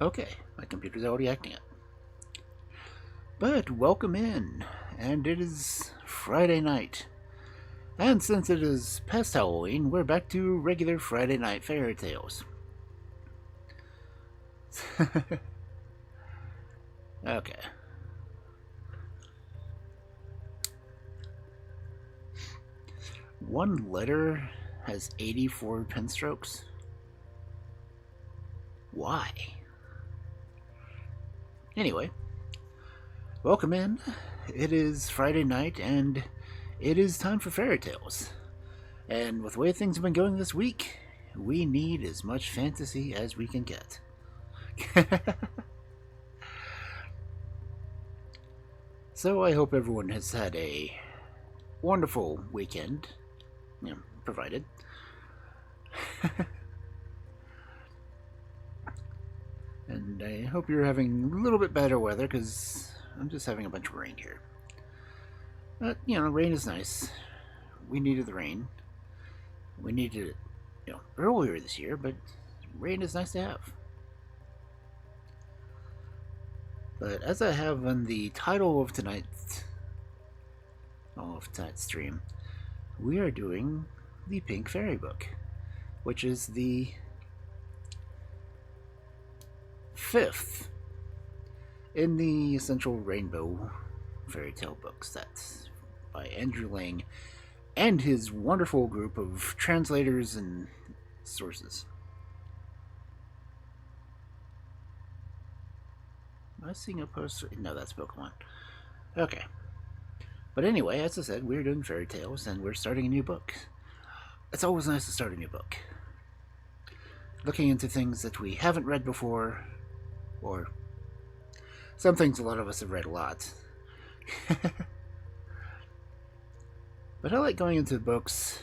Okay, my computer's already acting up. But welcome in, and it is Friday night. And since it is past Halloween, we're back to regular Friday night fairy tales. Okay. One letter has 84 pen strokes. Why? Anyway, welcome in. It is Friday night, and it is time for fairy tales. And with the way things have been going this week, we need as much fantasy as we can get. So I hope everyone has had a wonderful weekend, provided. And I hope you're having a little bit better weather, because I'm just having a bunch of rain here. But, rain is nice. We needed the rain. We needed it, earlier this year, but rain is nice to have. But as I have on the title of tonight's stream, we are doing the Pink Fairy Book, which is the 5th in the Essential Rainbow Fairy Tale Book set by Andrew Lang and his wonderful group of translators and sources. Am I seeing a poster? No, that's Pokemon. Okay. But anyway, as I said, we're doing fairy tales and we're starting a new book. It's always nice to start a new book. Looking into things that we haven't read before, or some things a lot of us have read a lot. But I like going into books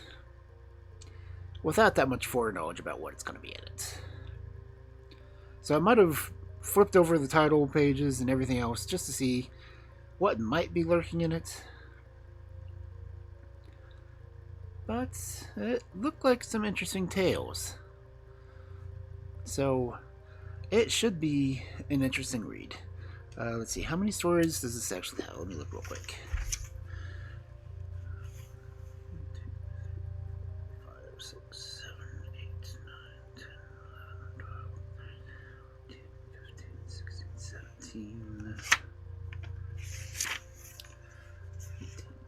without that much foreknowledge about what it's going to be in it. So I might have flipped over the title pages and everything else just to see what might be lurking in it. But it looked like some interesting tales. So it should be an interesting read. Let's see, how many stories does this actually have? Let me look real quick. 5, 6, 7, 8, 9, 10, 11, 12, 13, 15, 16, 17, 18, 20,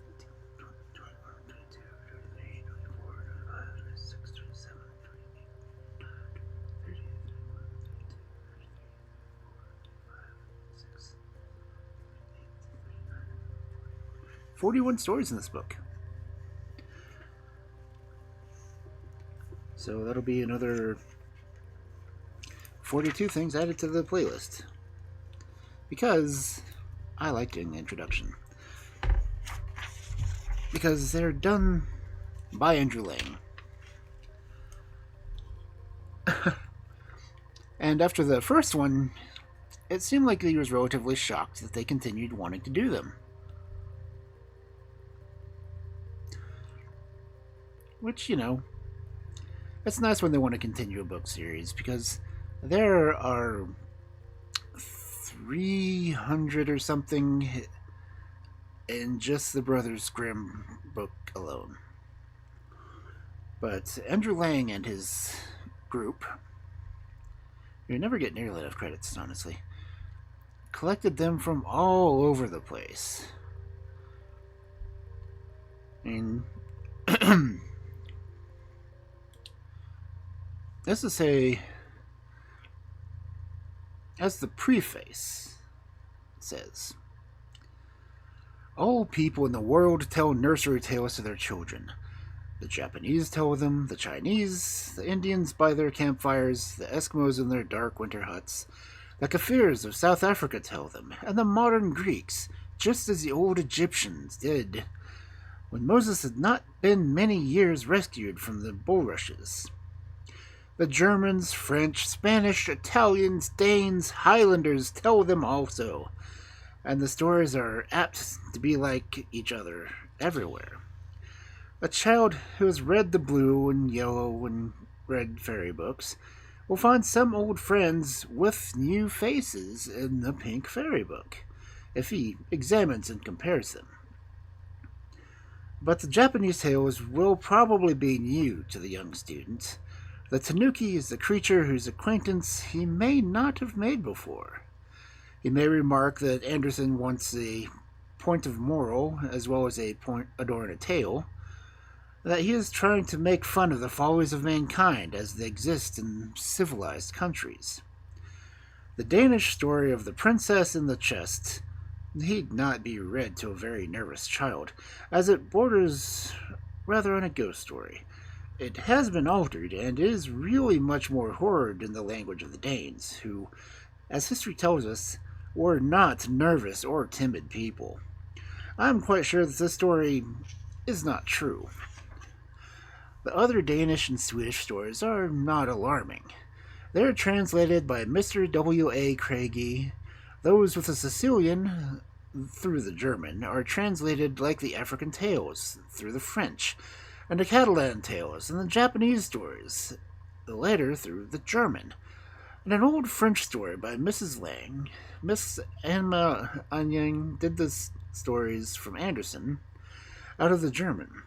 21, 22, 23, 24, 25, 26, 27, 28, 30, 31, 32, 41 stories in this book. So that'll be another 42 things added to the playlist. Because I like doing the introduction. Because they're done by Andrew Lang. And after the first one, it seemed like he was relatively shocked that they continued wanting to do them. Which, it's nice when they want to continue a book series, because there are 300 or something in just the Brothers Grimm book alone. But Andrew Lang and his group, you never get nearly enough credits, honestly, collected them from all over the place. I mean, this is as the preface says, all people in the world tell nursery tales to their children. The Japanese tell them, the Chinese, the Indians by their campfires, the Eskimos in their dark winter huts, the Kafirs of South Africa tell them, and the modern Greeks, just as the old Egyptians did when Moses had not been many years rescued from the bulrushes. The Germans, French, Spanish, Italians, Danes, Highlanders tell them also, and the stories are apt to be like each other everywhere. A child who has read the blue and yellow and red fairy books we'll find some old friends with new faces in the pink fairy book, if he examines and compares them. But the Japanese tales will probably be new to the young student. The Tanuki is a creature whose acquaintance he may not have made before. He may remark that Anderson wants a point of moral as well as a point adorn a tale, that he is trying to make fun of the follies of mankind as they exist in civilized countries. The Danish story of the princess in the chest need not be read to a very nervous child, as it borders rather on a ghost story. It has been altered and is really much more horrid in the language of the Danes, who, as history tells us, were not nervous or timid people. I am quite sure that this story is not true. The other Danish and Swedish stories are not alarming. They are translated by Mr. W. A. Craigie. Those with a Sicilian, through the German, are translated like the African tales, through the French, and the Catalan tales and the Japanese stories, the latter through the German. And an old French story by Mrs. Lang, Miss Emma Anyang did the stories from Anderson out of the German.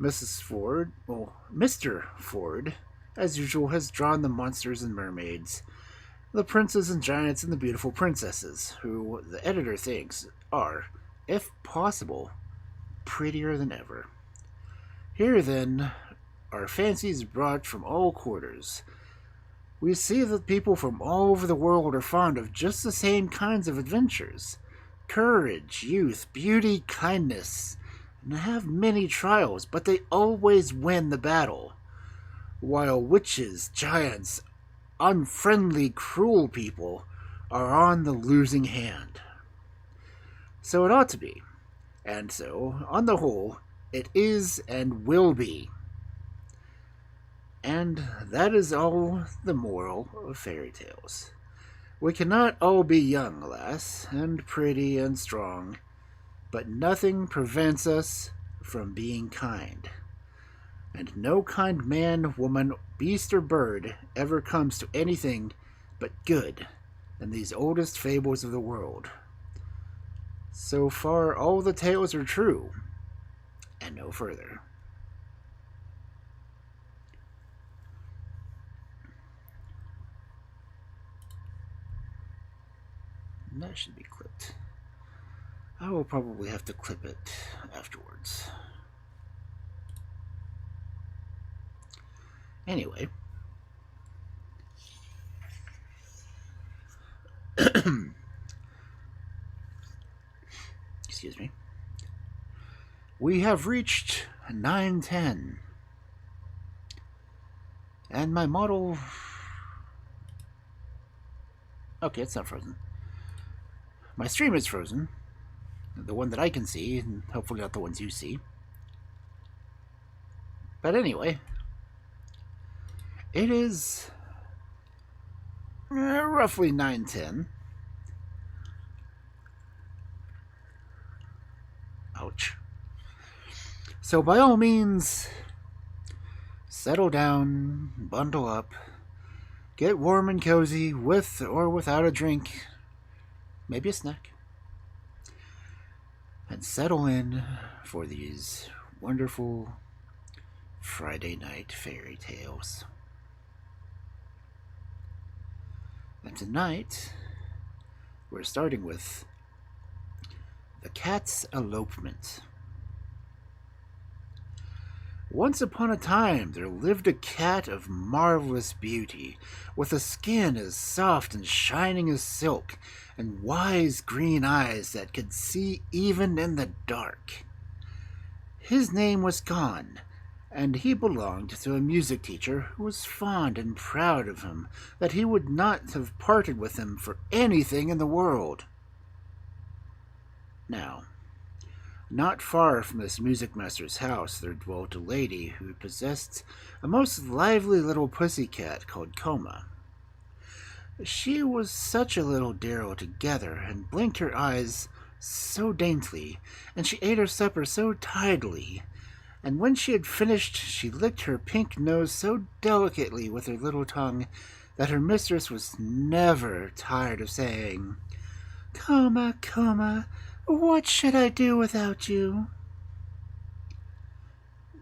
Mr. Ford, as usual, has drawn the monsters and mermaids, the princes and giants and the beautiful princesses, who the editor thinks are, if possible, prettier than ever. Here, then, are fancies brought from all quarters. We see that people from all over the world are fond of just the same kinds of adventures: courage, youth, beauty, kindness, and have many trials, but they always win the battle, while witches, giants, unfriendly, cruel people are on the losing hand. So it ought to be, and so, on the whole, it is and will be. And that is all the moral of fairy tales. We cannot all be young, alas, and pretty and strong, but nothing prevents us from being kind. And no kind man, woman, beast, or bird ever comes to anything but good in these oldest fables of the world. So far, all the tales are true, and no further. And that should be clipped. I will probably have to clip it afterwards. Anyway. Excuse me. We have reached 9:10. And my model... Okay, it's not frozen. My stream is frozen. The one that I can see, and hopefully not the ones you see. But anyway, it is roughly 9:10. Ouch. So by all means, settle down, bundle up, get warm and cozy with or without a drink, maybe a snack, and settle in for these wonderful Friday night fairy tales. And tonight, we're starting with The Cat's Elopement. Once upon a time, there lived a cat of marvelous beauty, with a skin as soft and shining as silk, and wise green eyes that could see even in the dark. His name was Gon, and he belonged to a music teacher who was fond and proud of him, that he would not have parted with him for anything in the world. Now, not far from this music master's house there dwelt a lady who possessed a most lively little pussy cat called Coma. She was such a little dear altogether, and blinked her eyes so daintily, and she ate her supper so tidily, And when she had finished, she licked her pink nose so delicately with her little tongue that her mistress was never tired of saying, "Coma, Coma, what should I do without you?"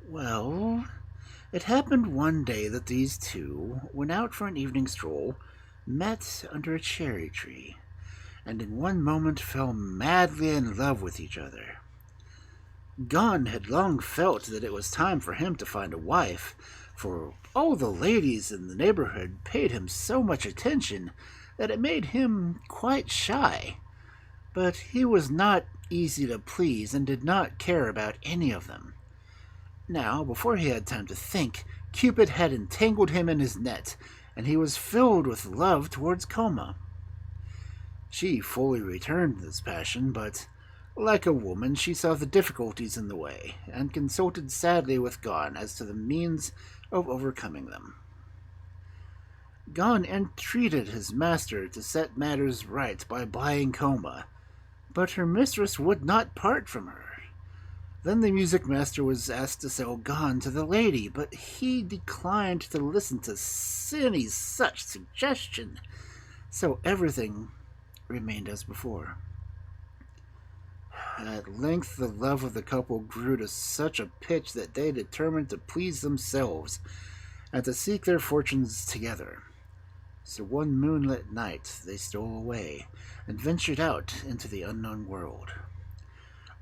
Well, it happened one day that these two went out for an evening stroll, met under a cherry tree, and in one moment fell madly in love with each other. Gon had long felt that it was time for him to find a wife, for all the ladies in the neighborhood paid him so much attention that it made him quite shy. But he was not easy to please and did not care about any of them. Now, before he had time to think, Cupid had entangled him in his net, and he was filled with love towards Coma. She fully returned this passion, but, like a woman, she saw the difficulties in the way, and consulted sadly with Gon as to the means of overcoming them. Gon entreated his master to set matters right by buying Coma, but her mistress would not part from her. Then the music master was asked to sell Gon to the lady, but he declined to listen to any such suggestion, so everything remained as before. At length the love of the couple grew to such a pitch that they determined to please themselves and to seek their fortunes together. So one moonlit night they stole away and ventured out into the unknown world.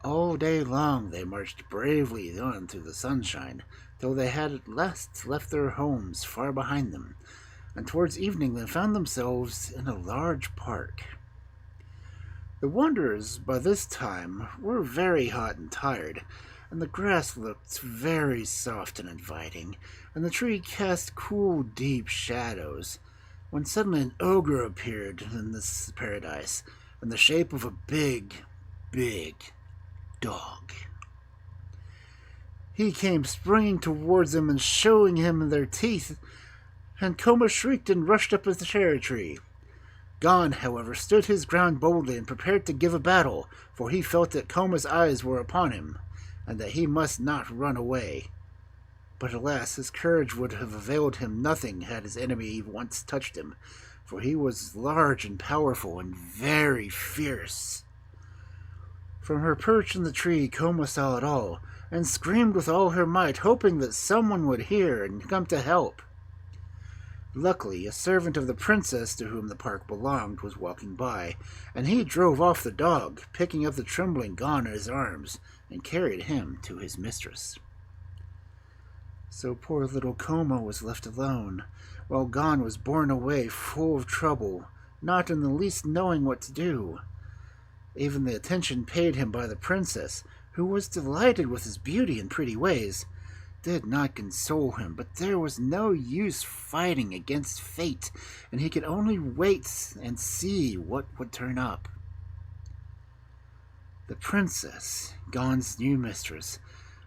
All day long they marched bravely on through the sunshine, till they had at last left their homes far behind them, and towards evening they found themselves in a large park. The wanderers by this time were very hot and tired, and the grass looked very soft and inviting, and the tree cast cool, deep shadows, when suddenly an ogre appeared in this paradise, in the shape of a big, big dog. He came springing towards them and showing him their teeth, and Coma shrieked and rushed up the cherry tree. Gon, however, stood his ground boldly and prepared to give a battle, for he felt that Coma's eyes were upon him, and that he must not run away. But alas, his courage would have availed him nothing had his enemy once touched him, for he was large and powerful and very fierce. From her perch in the tree, Coma saw it all, and screamed with all her might, hoping that someone would hear and come to help. Luckily, a servant of the princess to whom the park belonged was walking by, and he drove off the dog, picking up the trembling Gon in his arms, and carried him to his mistress. So poor little Coma was left alone, while Gon was borne away full of trouble, not in the least knowing what to do. Even the attention paid him by the princess, who was delighted with his beauty and pretty ways, did not console him, but there was no use fighting against fate, and he could only wait and see what would turn up. The princess, Gon's new mistress,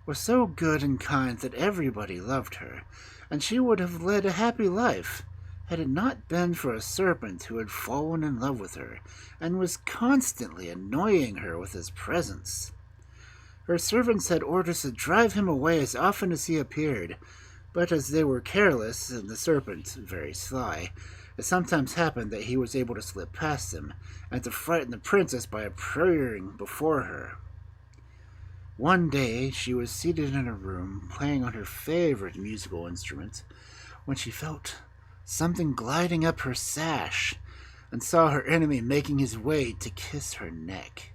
was so good and kind that everybody loved her, and she would have led a happy life had it not been for a serpent who had fallen in love with her, and was constantly annoying her with his presence. Her servants had orders to drive him away as often as he appeared, but as they were careless, and the serpent very sly, it sometimes happened that he was able to slip past them, and to frighten the princess by appearing before her. One day she was seated in her room, playing on her favorite musical instrument, when she felt something gliding up her sash, and saw her enemy making his way to kiss her neck.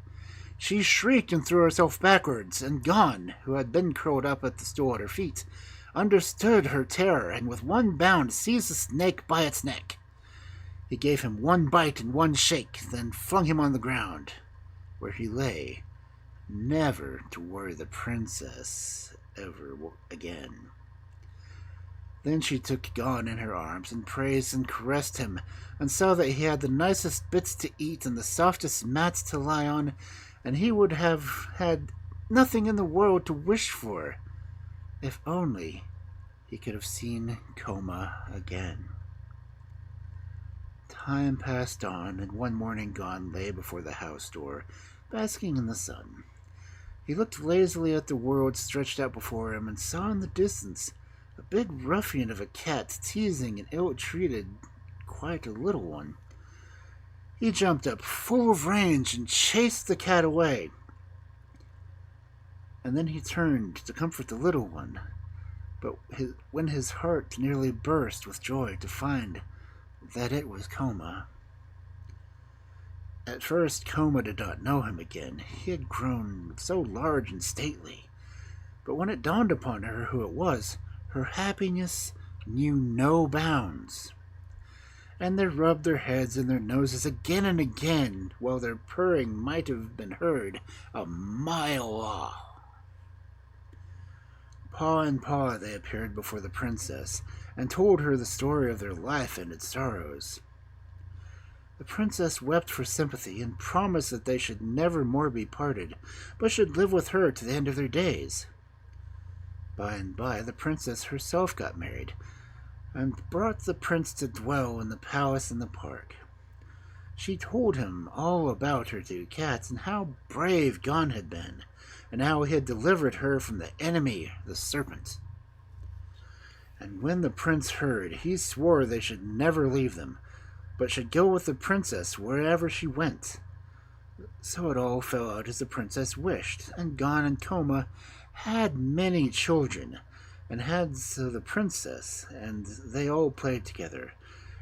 She shrieked and threw herself backwards, and Gon, who had been curled up at the stool at her feet, understood her terror, and with one bound seized the snake by its neck. He gave him one bite and one shake, then flung him on the ground, where he lay, never to worry the princess ever again. Then she took Gon in her arms and praised and caressed him, and saw that he had the nicest bits to eat and the softest mats to lie on, and he would have had nothing in the world to wish for, if only he could have seen Coma again. Time passed on, and one morning Gon lay before the house door, basking in the sun. He looked lazily at the world stretched out before him and saw in the distance a big ruffian of a cat teasing and ill-treated quite a little one. He jumped up full of rage and chased the cat away. And then he turned to comfort the little one, but when his heart nearly burst with joy to find that it was Coma. At first, Coma did not know him again. He had grown so large and stately. But when it dawned upon her who it was, her happiness knew no bounds. And they rubbed their heads and their noses again and again, while their purring might have been heard a mile off. Paw in paw they appeared before the princess, and told her the story of their life and its sorrows. The princess wept for sympathy and promised that they should never more be parted, but should live with her to the end of their days. By and by the princess herself got married, and brought the prince to dwell in the palace in the park. She told him all about her two cats, and how brave Gon had been, and how he had delivered her from the enemy, the serpent. And when the prince heard, he swore they should never leave them, but should go with the princess wherever she went. So it all fell out as the princess wished, and Gon and Coma had many children, and had so the princess, and they all played together,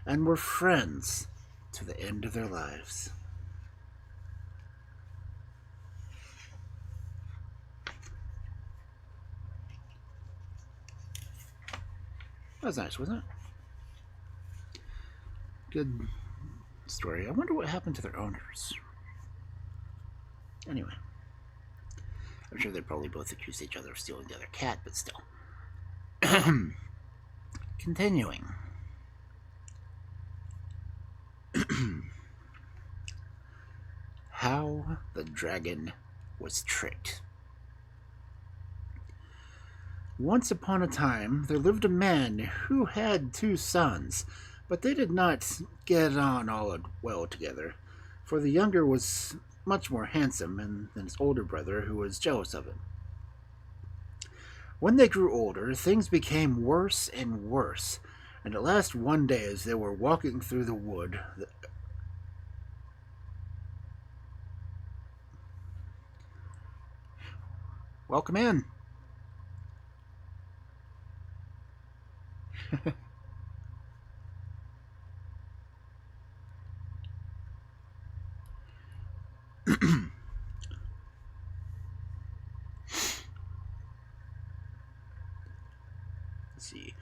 and were friends to the end of their lives. That was nice, wasn't it? Good story. I wonder what happened to their owners. Anyway, I'm sure they probably both accused each other of stealing the other cat, but still. Continuing. How the Dragon was Tricked. Once upon a time, there lived a man who had two sons, but they did not get on all well together, for the younger was much more handsome than his older brother, who was jealous of him. When they grew older, things became worse and worse, and at last one day as they were walking through the wood, Welcome in. See.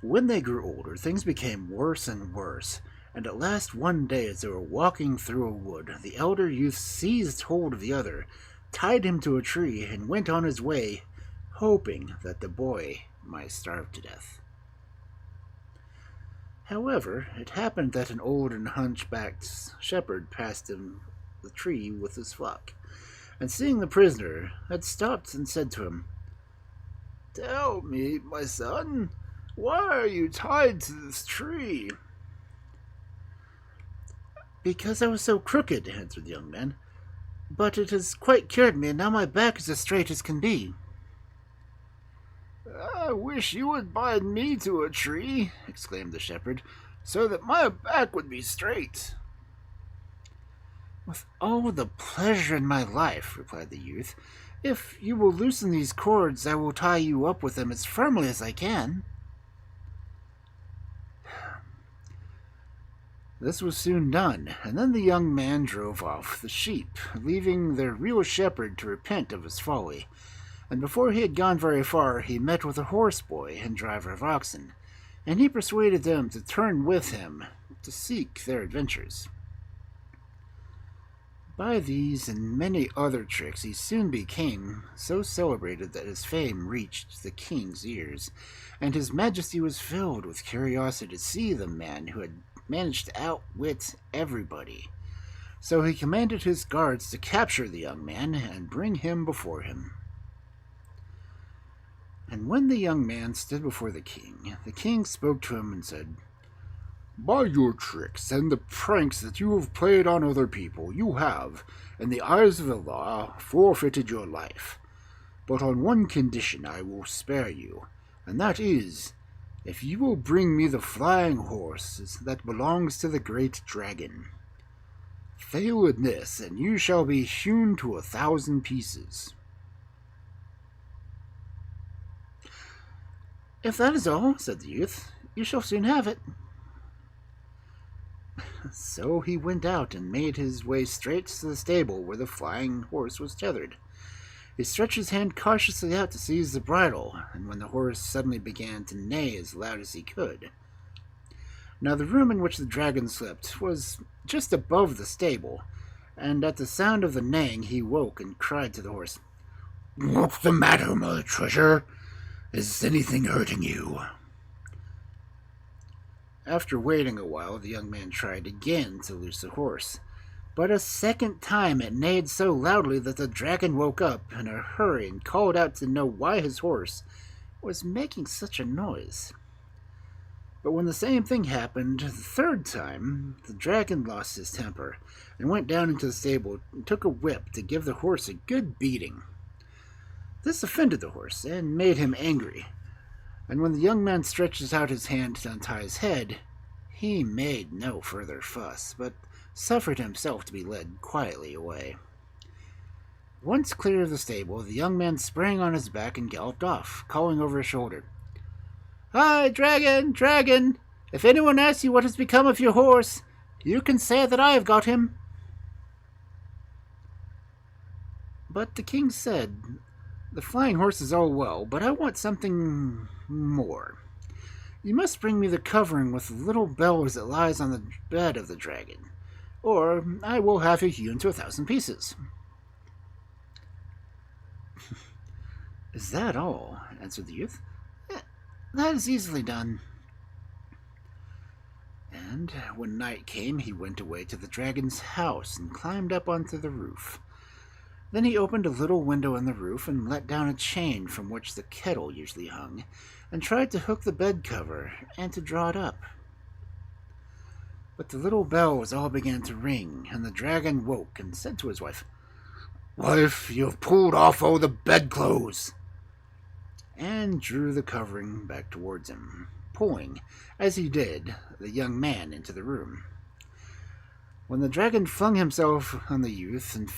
When they grew older, things became worse and worse, and at last one day as they were walking through a wood, the elder youth seized hold of the other, tied him to a tree, and went on his way, hoping that the boy might starve to death. However, it happened that an old and hunchbacked shepherd passed him the tree with his flock, and seeing the prisoner, had stopped and said to him, "Tell me, my son, why are you tied to this tree?" "Because I was so crooked," answered the young man, "but it has quite cured me, and now my back is as straight as can be." "I wish you would bind me to a tree," exclaimed the shepherd, "so that my back would be straight." "With all the pleasure in my life," replied the youth. "If you will loosen these cords, I will tie you up with them as firmly as I can." This was soon done, and then the young man drove off the sheep, leaving their real shepherd to repent of his folly. And before he had gone very far, he met with a horse-boy and driver of oxen, and he persuaded them to turn with him to seek their adventures. By these and many other tricks he soon became so celebrated that his fame reached the king's ears, and his majesty was filled with curiosity to see the man who had managed to outwit everybody. So he commanded his guards to capture the young man and bring him before him. And when the young man stood before the king spoke to him and said, By your tricks and the pranks that you have played on other people, you have, in the eyes of the law, forfeited your life. But on one condition I will spare you, and that is, if you will bring me the flying horse that belongs to the great dragon. Fail in this, and you shall be hewn to 1,000 pieces. If that is all, said the youth, you shall soon have it. So he went out and made his way straight to the stable where the flying horse was tethered. He stretched his hand cautiously out to seize the bridle, and when the horse suddenly began to neigh as loud as he could. Now the room in which the dragon slept was just above the stable, and at the sound of the neighing he woke and cried to the horse, "What's the matter, my treasure? Is anything hurting you?" After waiting a while, the young man tried again to loose the horse, but a second time it neighed so loudly that the dragon woke up in a hurry and called out to know why his horse was making such a noise. But when the same thing happened the third time, the dragon lost his temper and went down into the stable and took a whip to give the horse a good beating. This offended the horse and made him angry, and when the young man stretched out his hand to untie his head, he made no further fuss, but suffered himself to be led quietly away. Once clear of the stable, the young man sprang on his back and galloped off, calling over his shoulder, "Hi, dragon, dragon! If anyone asks you what has become of your horse, you can say that I have got him." But the king said, "The flying horse is all well, but I want something more. You must bring me the covering with the little bells that lies on the bed of the dragon, or I will have you hewn to 1,000 pieces." "Is that all?" answered the youth. "That is easily done." And when night came, he went away to the dragon's house and climbed up onto the roof. Then he opened a little window in the roof and let down a chain from which the kettle usually hung, and tried to hook the bed cover and to draw it up. But the little bells all began to ring, and the dragon woke and said to his wife, "Wife, you have pulled off all the bedclothes," and drew the covering back towards him, pulling, as he did, the young man into the room. When the dragon flung himself on the youth and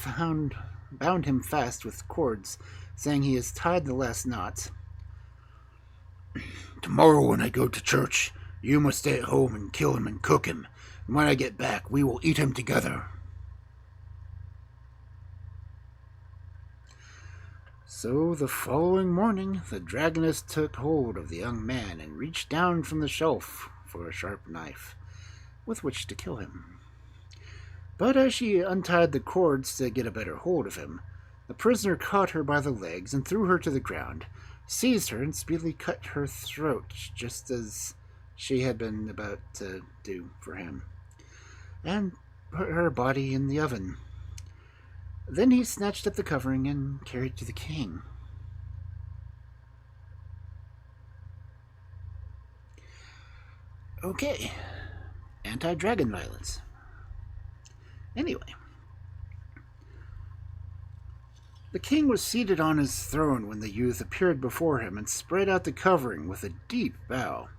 bound him fast with cords, saying he has tied the last knot, "Tomorrow when I go to church, you must stay at home and kill him and cook him, and when I get back we will eat him together." So the following morning the dragoness took hold of the young man and reached down from the shelf for a sharp knife with which to kill him. But as she untied the cords to get a better hold of him, the prisoner caught her by the legs and threw her to the ground, seized her and speedily cut her throat, just as she had been about to do for him, and put her body in the oven. Then he snatched up the covering and carried it to the king. Okay, anti-dragon violence. Anyway, the king was seated on his throne when the youth appeared before him and spread out the covering with a deep bow.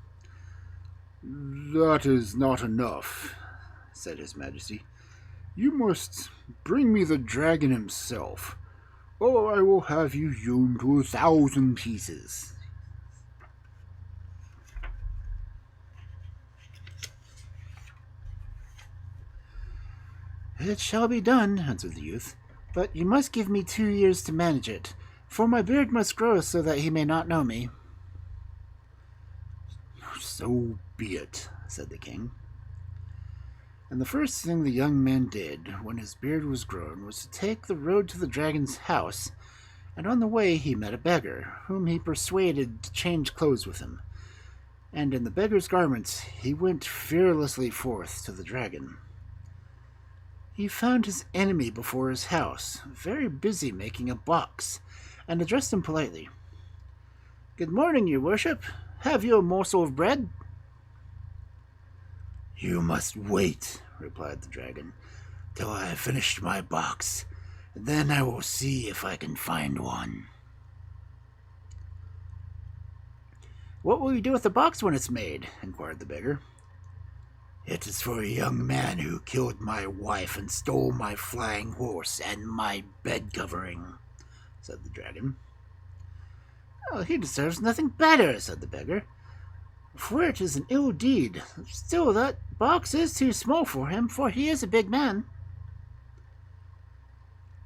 "That is not enough," said his majesty. "You must bring me the dragon himself, or I will have you hewn to 1,000 pieces." "It shall be done," answered the youth, "but you must give me 2 years to manage it, for my beard must grow so that he may not know me." "So be it," said the king. And the first thing the young man did when his beard was grown was to take the road to the dragon's house, and on the way he met a beggar, whom he persuaded to change clothes with him. And in the beggar's garments he went fearlessly forth to the dragon. He found his enemy before his house, very busy making a box, and addressed him politely. "Good morning, your worship. Have you a morsel of bread?" "You must wait," replied the dragon, "till I have finished my box. Then I will see if I can find one." "What will you do with the box when it's made?" inquired the beggar. "It is for a young man who killed my wife and stole my flying horse and my bed covering," said the dragon. "Oh, he deserves nothing better," said the beggar, "for it is an ill deed. Still, that box is too small for him, for he is a big man."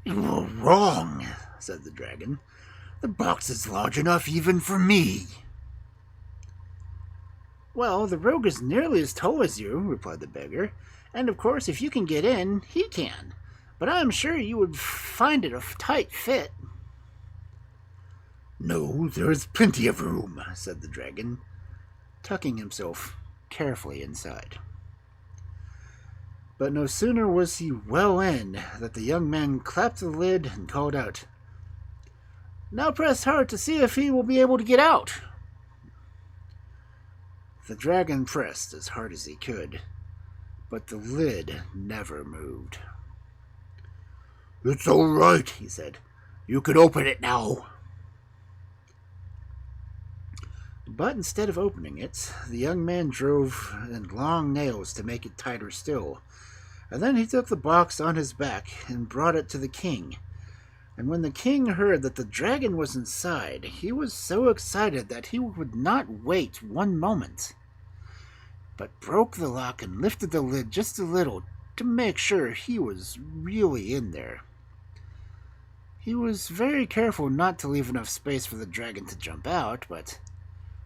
"You are wrong," said the dragon. "The box is large enough even for me." "Well, the rogue is nearly as tall as you," replied the beggar, "and of course if you can get in, he can. But I am sure you would find it a tight fit." "No, there is plenty of room," said the dragon, tucking himself carefully inside. But no sooner was he well in that the young man clapped the lid and called out, "Now press hard to see if he will be able to get out." The dragon pressed as hard as he could, but the lid never moved. "It's all right," he said. "You can open it now." But instead of opening it, the young man drove in long nails to make it tighter still, and then he took the box on his back and brought it to the king. And when the king heard that the dragon was inside, he was so excited that he would not wait one moment, but broke the lock and lifted the lid just a little to make sure he was really in there. He was very careful not to leave enough space for the dragon to jump out, but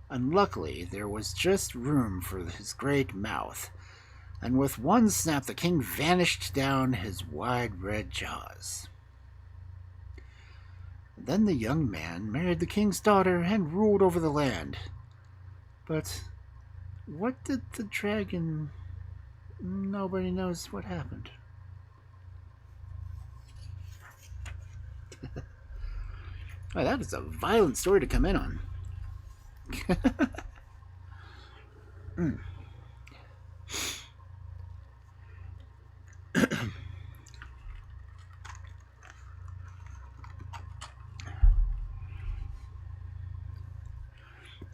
unluckily there was just room for his great mouth, and with one snap the king vanished down his wide red jaws. Then the young man married the king's daughter and ruled over the land. But what did the dragon... Nobody knows what happened. Oh, that is a violent story to come in on.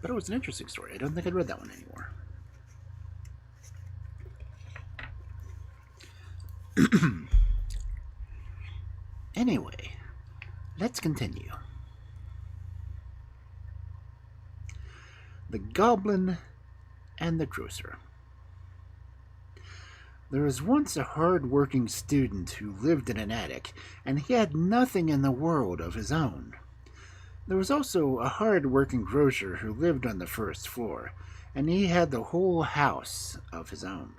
But it was an interesting story. I don't think I'd read that one anymore. Anyway, let's continue. The Goblin and the Grocer. There was once a hard-working student who lived in an attic, and he had nothing in the world of his own. There was also a hard-working grocer who lived on the first floor, and he had the whole house of his own.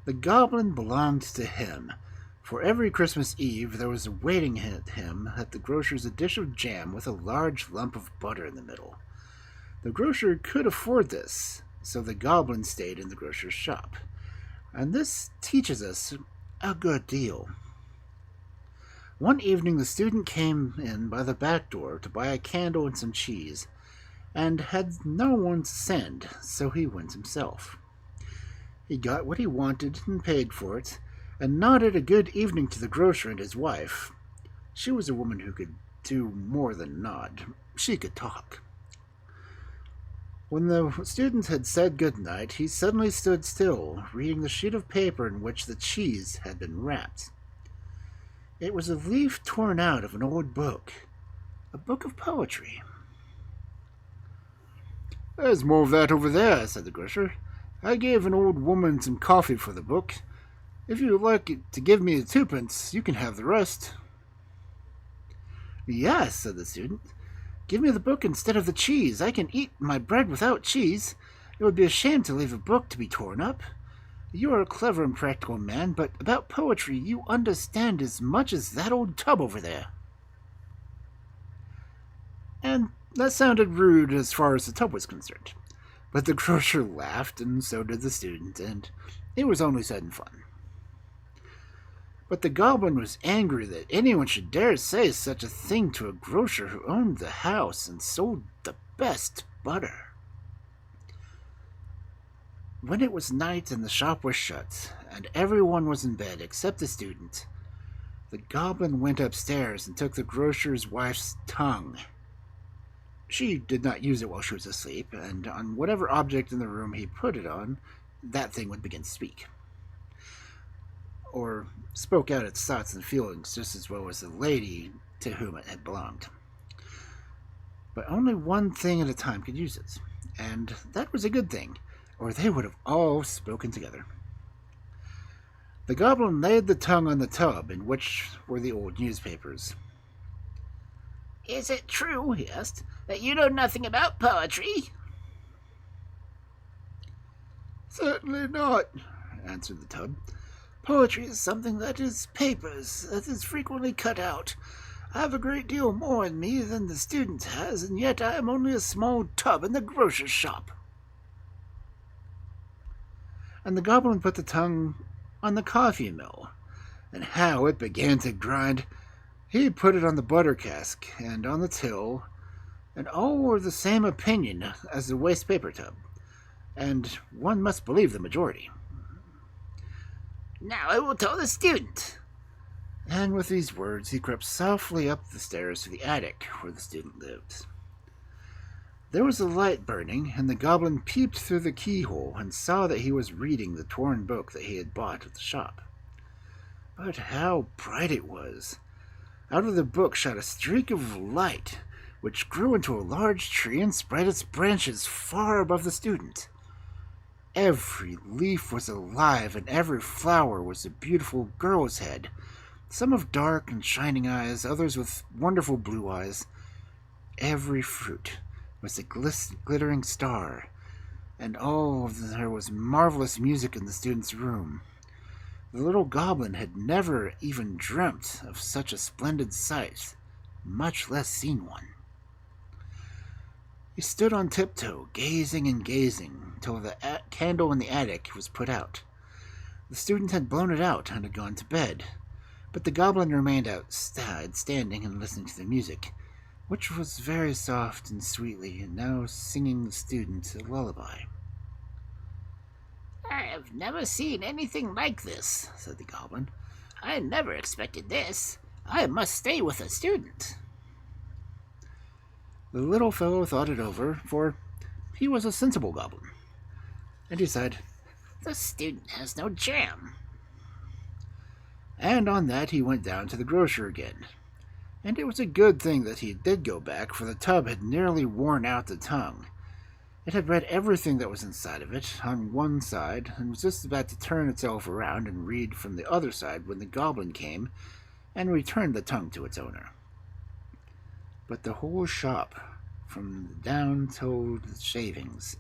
The Goblin belonged to him, for every Christmas Eve there was awaiting him at the grocer's a dish of jam with a large lump of butter in the middle. The grocer could afford this, so the Goblin stayed in the grocer's shop. And this teaches us a good deal. One evening the student came in by the back door to buy a candle and some cheese, and had no one to send, so he went himself. He got what he wanted and paid for it, and nodded a good evening to the grocer and his wife. She was a woman who could do more than nod. She could talk. When the student had said good night, he suddenly stood still, reading the sheet of paper in which the cheese had been wrapped. It was a leaf torn out of an old book, a book of poetry. "There's more of that over there," said the grocer. "I gave an old woman some coffee for the book. If you would like to give me 2p, you can have the rest." "Yes," said the student. "Give me the book instead of the cheese. I can eat my bread without cheese. It would be a shame to leave a book to be torn up. You are a clever and practical man, but about poetry you understand as much as that old tub over there." And that sounded rude as far as the tub was concerned. But the grocer laughed, and so did the student, and it was only said in fun. But the Goblin was angry that anyone should dare say such a thing to a grocer who owned the house and sold the best butter. when it was night and the shop was shut, and everyone was in bed except the student, the goblin went upstairs and took the grocer's wife's tongue. She did not use it while she was asleep, and on whatever object in the room he put it on, that thing would begin to speak. Or spoke out its thoughts and feelings just as well as the lady to whom it had belonged. But only one thing at a time could use it, and that was a good thing, or they would have all spoken together. The goblin laid the tongue on the tub in which were the old newspapers. "Is it true," he asked, "that you know nothing about poetry?" "Certainly not," answered the tub. "Poetry is something that is papers, that is frequently cut out. I have a great deal more in me than the student has, and yet I am only a small tub in the grocer's shop." And the goblin put the tongue on the coffee mill, and how it began to grind. He put it on the butter cask and on the till, and all were the same opinion as the waste paper tub, and one must believe the majority. "Now I will tell the student." And with these words he crept softly up the stairs to the attic where the student lived. There was a light burning, and the goblin peeped through the keyhole and saw that he was reading the torn book that he had bought at the shop. But how bright it was! Out of the book shot a streak of light, which grew into a large tree and spread its branches far above the student. Every leaf was alive, and every flower was a beautiful girl's head, some of dark and shining eyes, others with wonderful blue eyes. Every fruit was a glittering star, and there was marvelous music in the student's room. The little goblin had never even dreamt of such a splendid sight, much less seen one. He stood on tiptoe, gazing and gazing, till the candle in the attic was put out. The student had blown it out and had gone to bed, but the goblin remained outside, standing and listening to the music, which was very soft and sweetly, and now singing the student a lullaby. "I have never seen anything like this," said the goblin. "I never expected this. I must stay with a student." The little fellow thought it over, for he was a sensible goblin, and he said, "The student has no jam." And on that he went down to the grocer again. And it was a good thing that he did go back, for the tub had nearly worn out the tongue. It had read everything that was inside of it on one side, and was just about to turn itself around and read from the other side when the goblin came and returned the tongue to its owner. But the whole shop, from down till the shavings,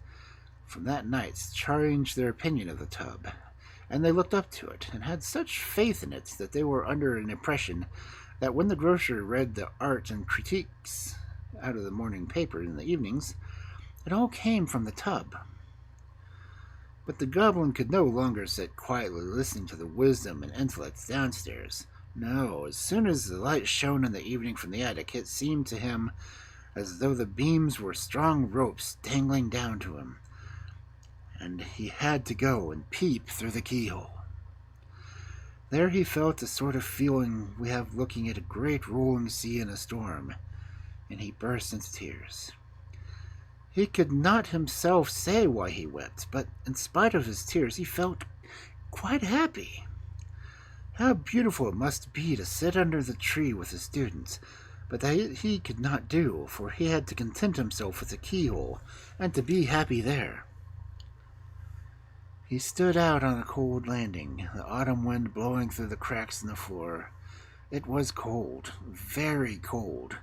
from that night changed their opinion of the tub, and they looked up to it and had such faith in it that they were under an impression that when the grocer read the art and critiques out of the morning paper in the evenings, it all came from the tub. But the goblin could no longer sit quietly listening to the wisdom and intellect downstairs. No, as soon as the light shone in the evening from the attic, it seemed to him as though the beams were strong ropes dangling down to him, and he had to go and peep through the keyhole. There he felt the sort of feeling we have looking at a great rolling sea in a storm, and he burst into tears. He could not himself say why he wept, but in spite of his tears he felt quite happy. How beautiful it must be to sit under the tree with the students, but that he could not do, for he had to content himself with the keyhole, and to be happy there. He stood out on a cold landing, the autumn wind blowing through the cracks in the floor. It was cold, very cold,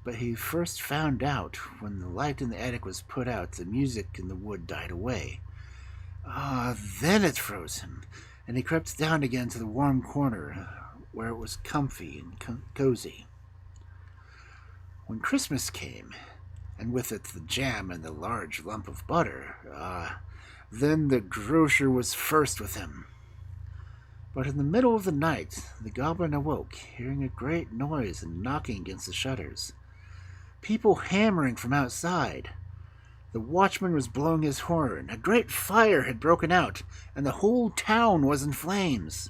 but he first found out when the light in the attic was put out, the music in the wood died away. Then it froze him, and he crept down again to the warm corner where it was comfy and cozy. When Christmas came, and with it the jam and the large lump of butter, then the grocer was first with him. But in the middle of the night the goblin awoke, hearing a great noise and knocking against the shutters. People hammering from outside. The watchman was blowing his horn. A great fire had broken out, and the whole town was in flames.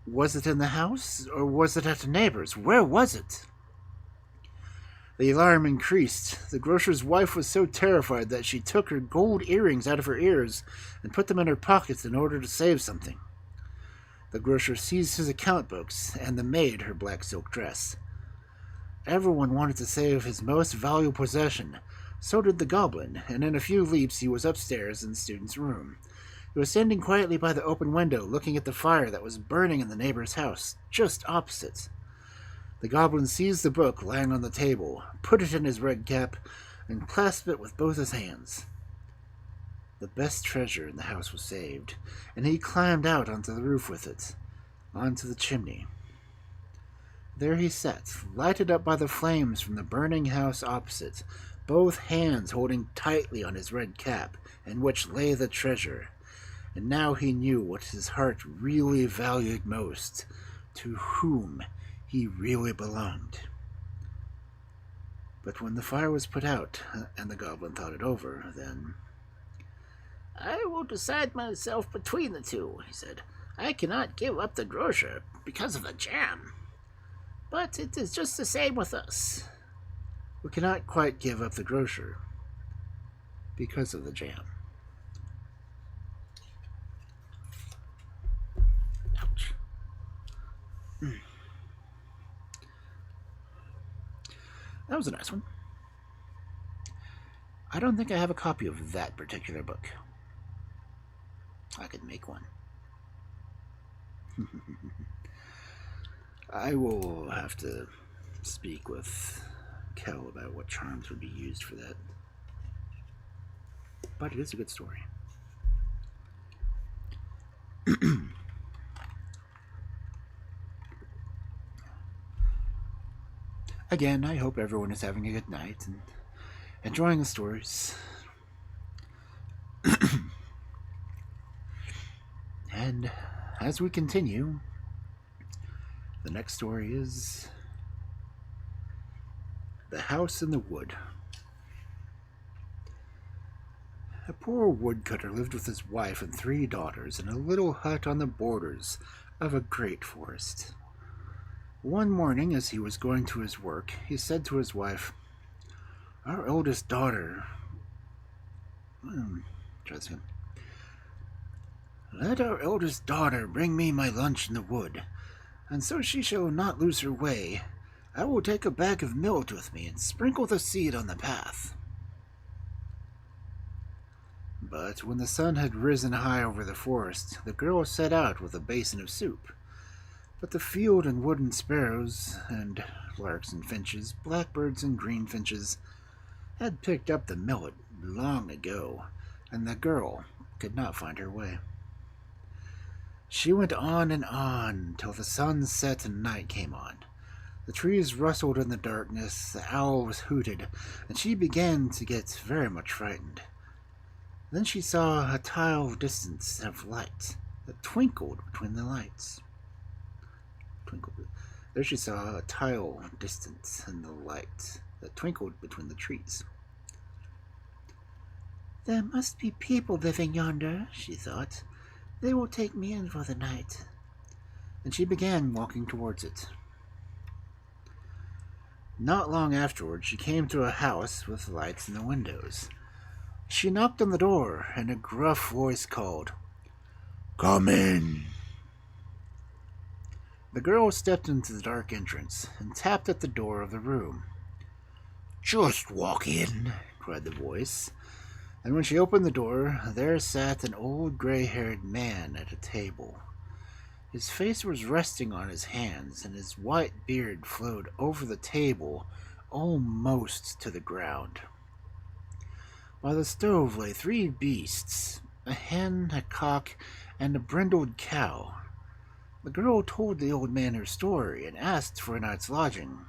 Was it in the house, or was it at a neighbor's? Where was it? The alarm increased. The grocer's wife was so terrified that she took her gold earrings out of her ears and put them in her pockets in order to save something. The grocer seized his account books and the maid her black silk dress. Everyone wanted to save his most valuable possession. So did the goblin, and in a few leaps he was upstairs in the student's room. He was standing quietly by the open window, looking at the fire that was burning in the neighbor's house, just opposite. The goblin seized the book lying on the table, put it in his red cap, and clasped it with both his hands. The best treasure in the house was saved, and he climbed out onto the roof with it, onto the chimney. There he sat, lighted up by the flames from the burning house opposite, both hands holding tightly on his red cap, in which lay the treasure. And now he knew what his heart really valued most, to whom he really belonged. But when the fire was put out, and the goblin thought it over, then... "I will decide myself between the two," he said. "I cannot give up the grocer because of the jam. But it is just the same with us." We cannot quite give up the grocer because of the jam. Ouch. That was a nice one. I don't think I have a copy of that particular book. I could make one. I will have to speak with Kel about what charms would be used for that. But it is a good story. Again, I hope everyone is having a good night and enjoying the stories. And as we continue, the next story is The House in the Wood. A poor woodcutter lived with his wife and 3 daughters in a little hut on the borders of a great forest. One morning, as he was going to his work, he said to his wife, "Our eldest daughter... Let our eldest daughter bring me my lunch in the wood, and so she shall not lose her way. I will take a bag of millet with me and sprinkle the seed on the path." But when the sun had risen high over the forest, the girl set out with a basin of soup. But the field and wooden sparrows, and larks and finches, blackbirds and greenfinches, had picked up the millet long ago, and the girl could not find her way. She went on till the sun set and night came on. The trees rustled in the darkness, the owls hooted, and she began to get very much frightened. Then she saw a tile distance of light that twinkled between the lights. There she saw a tile distance in the light that twinkled between the trees. "There must be people living yonder," she thought. "They will take me in for the night." And she began walking towards it. Not long afterward, she came to a house with lights in the windows. She knocked on the door, and a gruff voice called, "Come in." The girl stepped into the dark entrance and tapped at the door of the room. "Just walk in," cried the voice. And when she opened the door, there sat an old gray-haired man at a table. His face was resting on his hands, and his white beard flowed over the table almost to the ground. By the stove lay 3 beasts, a hen, a cock, and a brindled cow. The girl told the old man her story and asked for a night's lodging.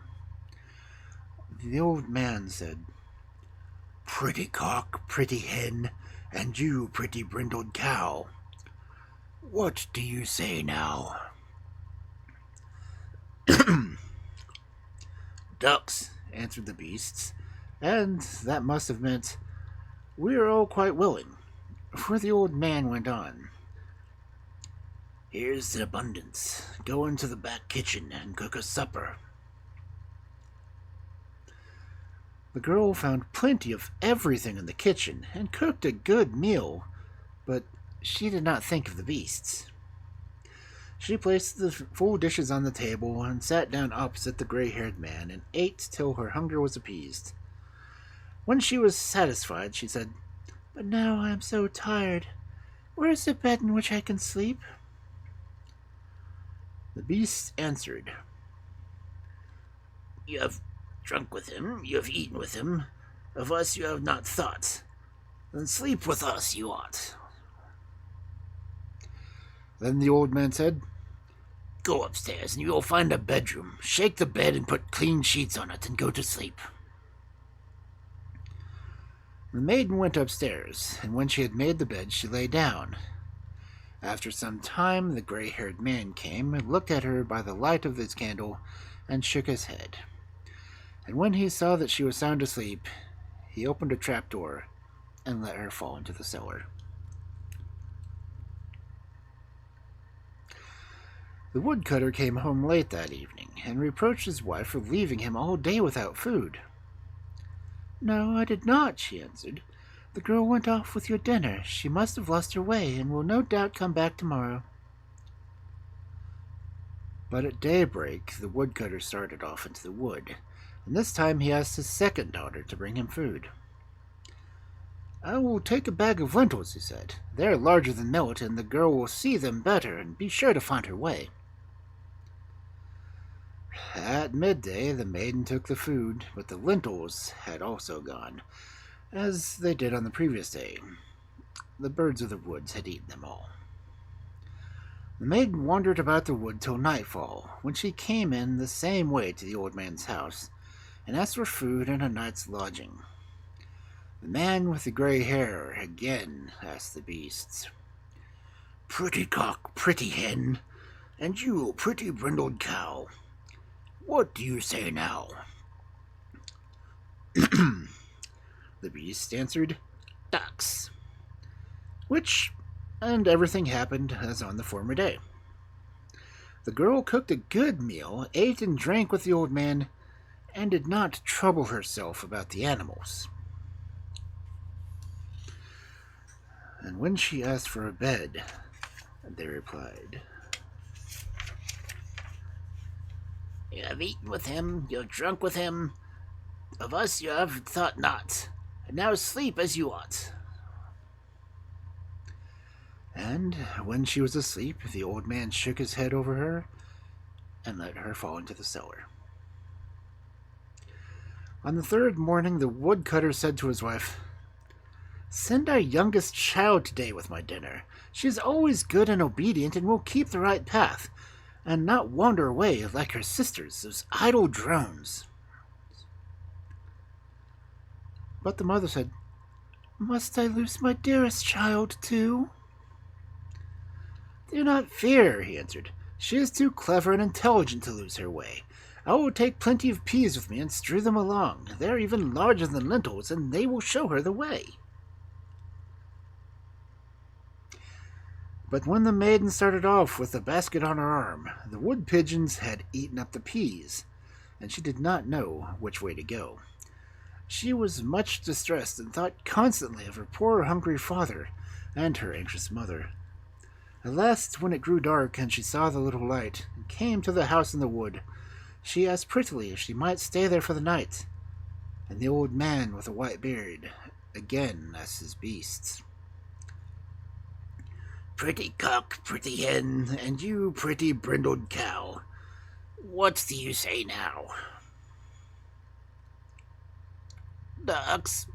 The old man said, "Pretty cock, pretty hen, and you pretty brindled cow. What do you say now?" "Ducks," answered the beasts. and that must have meant we are all quite willing, for the old man went on. Here's in abundance. Go into the back kitchen and cook us supper. The girl found plenty of everything in the kitchen and cooked a good meal, but she did not think of the beasts. She placed the full dishes on the table and sat down opposite the gray-haired man and ate till her hunger was appeased. When she was satisfied, she said, "But now I am so tired. Where is a bed in which I can sleep?" The beast answered, "You have drunk with him, you have eaten with him. Of us you have not thought. Then sleep with us you ought." Then the old man said, "Go upstairs and you will find a bedroom. Shake the bed and put clean sheets on it and go to sleep." The maiden went upstairs, and when she had made the bed she lay down. After some time the gray-haired man came and looked at her by the light of his candle and shook his head. And when he saw that she was sound asleep, he opened a trapdoor and let her fall into the cellar. The woodcutter came home late that evening and reproached his wife for leaving him all day without food. "No, I did not," she answered. "The girl went off with your dinner. She must have lost her way and will no doubt come back tomorrow." But at daybreak the woodcutter started off into the wood, and this time he asked his second daughter to bring him food. "I will take a bag of lentils," he said. "They are larger than millet, and the girl will see them better and be sure to find her way." At midday the maiden took the food, but the lentils had also gone, as they did on the previous day. The birds of the woods had eaten them all. The maiden wandered about the wood till nightfall, when she came in the same way to the old man's house, and asked for food and a night's lodging. The man with the gray hair again asked the beasts, "Pretty cock, pretty hen, and you, pretty brindled cow, what do you say now?" The beast answered, "Ducks," and everything happened as on the former day. The girl cooked a good meal, ate and drank with the old man, and did not trouble herself about the animals. And when she asked for a bed, they replied, "You have eaten with him, you have drunk with him. Of us you have thought not, and now sleep as you ought." And when she was asleep, the old man shook his head over her and let her fall into the cellar. On the third morning, the woodcutter said to his wife, "Send our youngest child today with my dinner. She is always good and obedient and will keep the right path, and not wander away like her sisters, those idle drones." But the mother said, "Must I lose my dearest child too?" "Do not fear," he answered. "She is too clever and intelligent to lose her way. I will take plenty of peas with me and strew them along. They are even larger than lentils, and they will show her the way." But when the maiden started off with the basket on her arm, the wood pigeons had eaten up the peas, and she did not know which way to go. She was much distressed and thought constantly of her poor hungry father and her anxious mother. At last, when it grew dark and she saw the little light and came to the house in the wood, she asked prettily if she might stay there for the night, and the old man with a white beard again asked his beasts, "Pretty cock, pretty hen, and you, pretty brindled cow, what do you say now?" "Ducks,"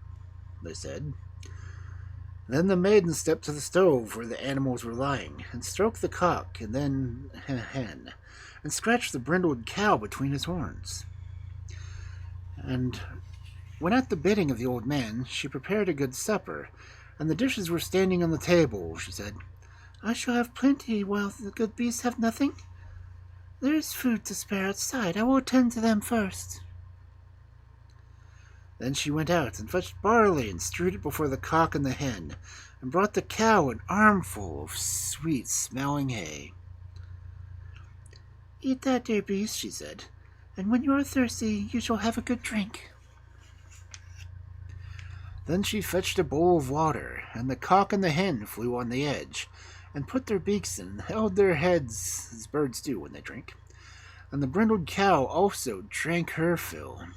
they said. Then the maiden stepped to the stove where the animals were lying, and stroked the cock and then the hen, and scratched the brindled cow between his horns. And when at the bidding of the old man she prepared a good supper, and the dishes were standing on the table, she said, "I shall have plenty while the good beasts have nothing. There is food to spare outside. I will attend to them first." Then she went out and fetched barley and strewed it before the cock and the hen, and brought the cow an armful of sweet-smelling hay. "Eat that, dear beast," she said, "and when you are thirsty you shall have a good drink." Then she fetched a bowl of water, and the cock and the hen flew on the edge, and put their beaks in and held their heads as birds do when they drink. And the brindled cow also drank her fill.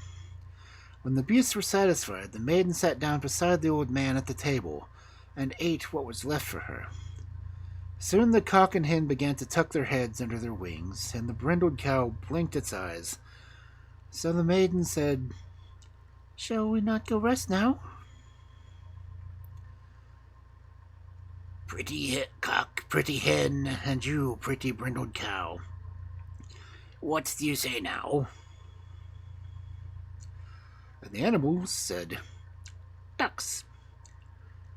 When the beasts were satisfied, the maiden sat down beside the old man at the table, and ate what was left for her. Soon the cock and hen began to tuck their heads under their wings, and the brindled cow blinked its eyes. So the maiden said, "Shall we not go rest now?" "Pretty cock, pretty hen, and you, pretty brindled cow. What do you say now?" And the animals said, "Ducks.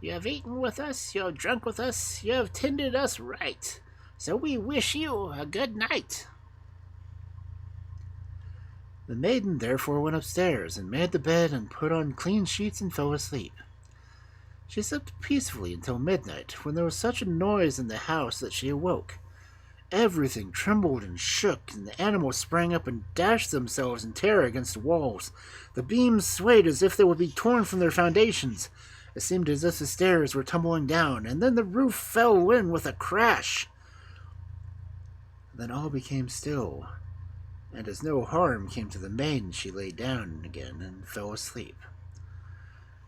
You have eaten with us, you have drunk with us, you have tended us right, so we wish you a good night." The maiden therefore went upstairs and made the bed and put on clean sheets and fell asleep. She slept peacefully until midnight, when there was such a noise in the house that she awoke. Everything trembled and shook, and the animals sprang up and dashed themselves in terror against the walls. The beams swayed as if they would be torn from their foundations. It seemed as if the stairs were tumbling down, and then the roof fell in with a crash. Then all became still, and as no harm came to the maiden, she lay down again and fell asleep.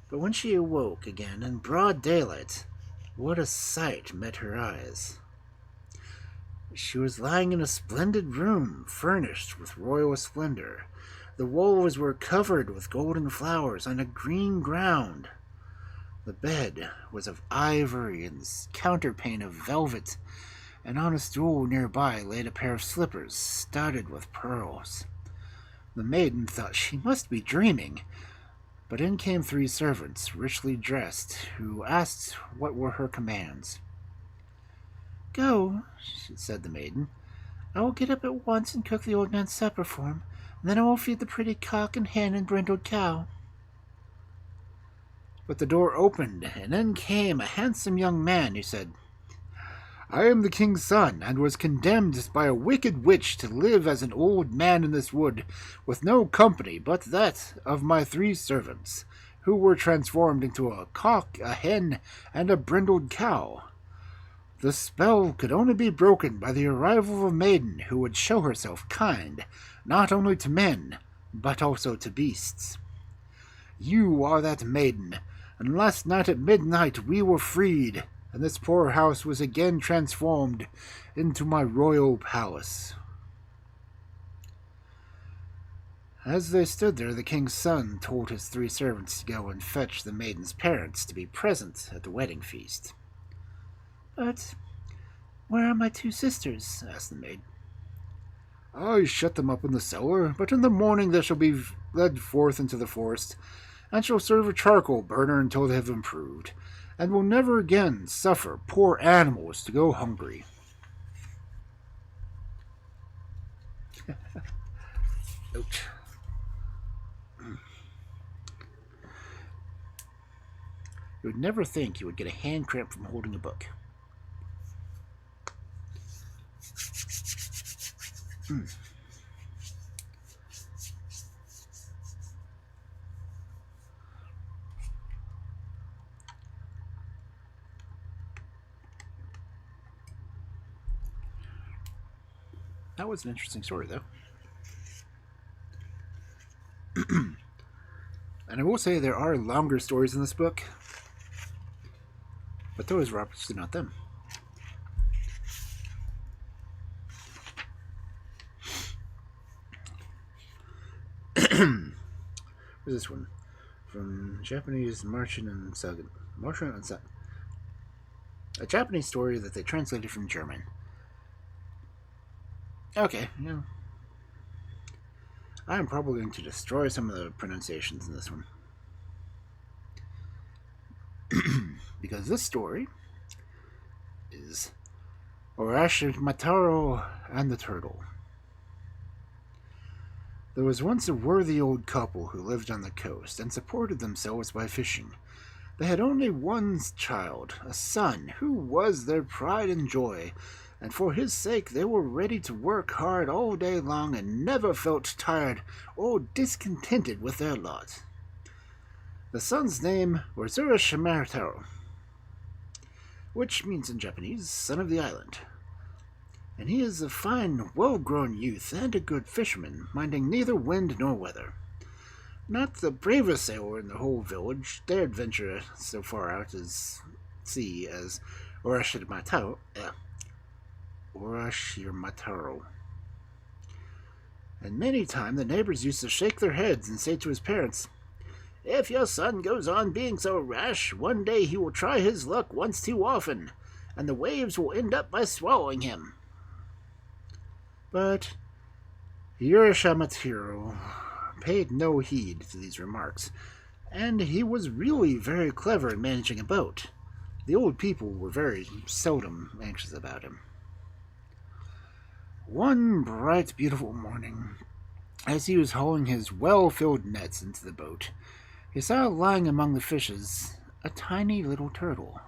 But when she awoke again in broad daylight, what a sight met her eyes! She was lying in a splendid room, furnished with royal splendor. The walls were covered with golden flowers on a green ground. The bed was of ivory and the counterpane of velvet, and on a stool nearby laid a pair of slippers studded with pearls. The maiden thought she must be dreaming, but in came 3 servants, richly dressed, who asked what were her commands. "Go," said the maiden. "I will get up at once and cook the old man's supper for him, and then I will feed the pretty cock and hen and brindled cow." But the door opened, and in came a handsome young man who said, "I am the king's son, and was condemned by a wicked witch to live as an old man in this wood, with no company but that of my 3 servants, who were transformed into a cock, a hen, and a brindled cow. The spell could only be broken by the arrival of a maiden who would show herself kind, not only to men, but also to beasts. You are that maiden, and last night at midnight we were freed, and this poor house was again transformed into my royal palace." As they stood there, the king's son told his 3 servants to go and fetch the maiden's parents to be present at the wedding feast. "But where are my 2 sisters?" asked the maid. "I shut them up in the cellar, but in the morning they shall be led forth into the forest, and shall serve a charcoal burner until they have improved, and will never again suffer poor animals to go hungry." Ouch. You would never think you would get a hand cramp from holding a book. That was an interesting story, though. And I will say there are longer stories in this book, but those were obviously not them. Where's this one? From Japanese Martian and Saga. A Japanese story that they translated from German. Okay, yeah. I'm probably going to destroy some of the pronunciations in this one. Because this story is Uraschimataro and the Turtle. There was once a worthy old couple who lived on the coast and supported themselves by fishing. They had only one child, a son, who was their pride and joy, and for his sake they were ready to work hard all day long and never felt tired or discontented with their lot. The son's name was Uraschimataro, which means in Japanese, son of the island. And he is a fine, well-grown youth and a good fisherman, minding neither wind nor weather. Not the bravest sailor in the whole village dared venture so far out as sea as Uraschimataro. And many times the neighbors used to shake their heads and say to his parents, "If your son goes on being so rash, one day he will try his luck once too often, and the waves will end up by swallowing him." But Uraschimataro paid no heed to these remarks, and he was really very clever in managing a boat. The old people were very seldom anxious about him. One bright, beautiful morning, as he was hauling his well-filled nets into the boat, he saw lying among the fishes a tiny little turtle.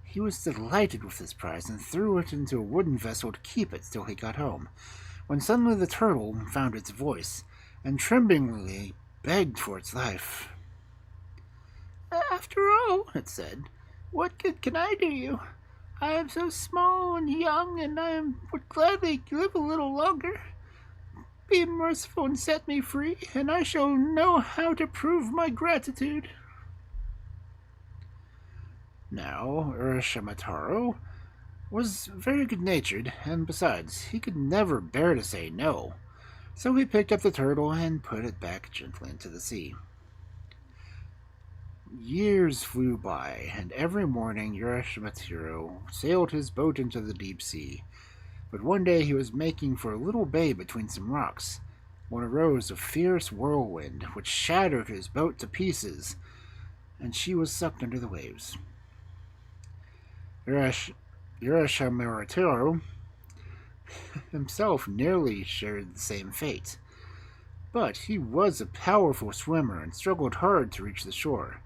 He was delighted with his prize and threw it into a wooden vessel to keep it till he got home, when suddenly the turtle found its voice and tremblingly begged for its life. "After all," it said, "what good can I do you? I am so small and young, and would gladly live a little longer. Be merciful and set me free, and I shall know how to prove my gratitude." Now, Uraschimataro was very good-natured, and besides, he could never bear to say no, so he picked up the turtle and put it back gently into the sea. Years flew by, and every morning Uraschimataro sailed his boat into the deep sea. But one day he was making for a little bay between some rocks, when arose a fierce whirlwind, which shattered his boat to pieces, and she was sucked under the waves. Uraschimataro himself nearly shared the same fate, but he was a powerful swimmer and struggled hard to reach the shore.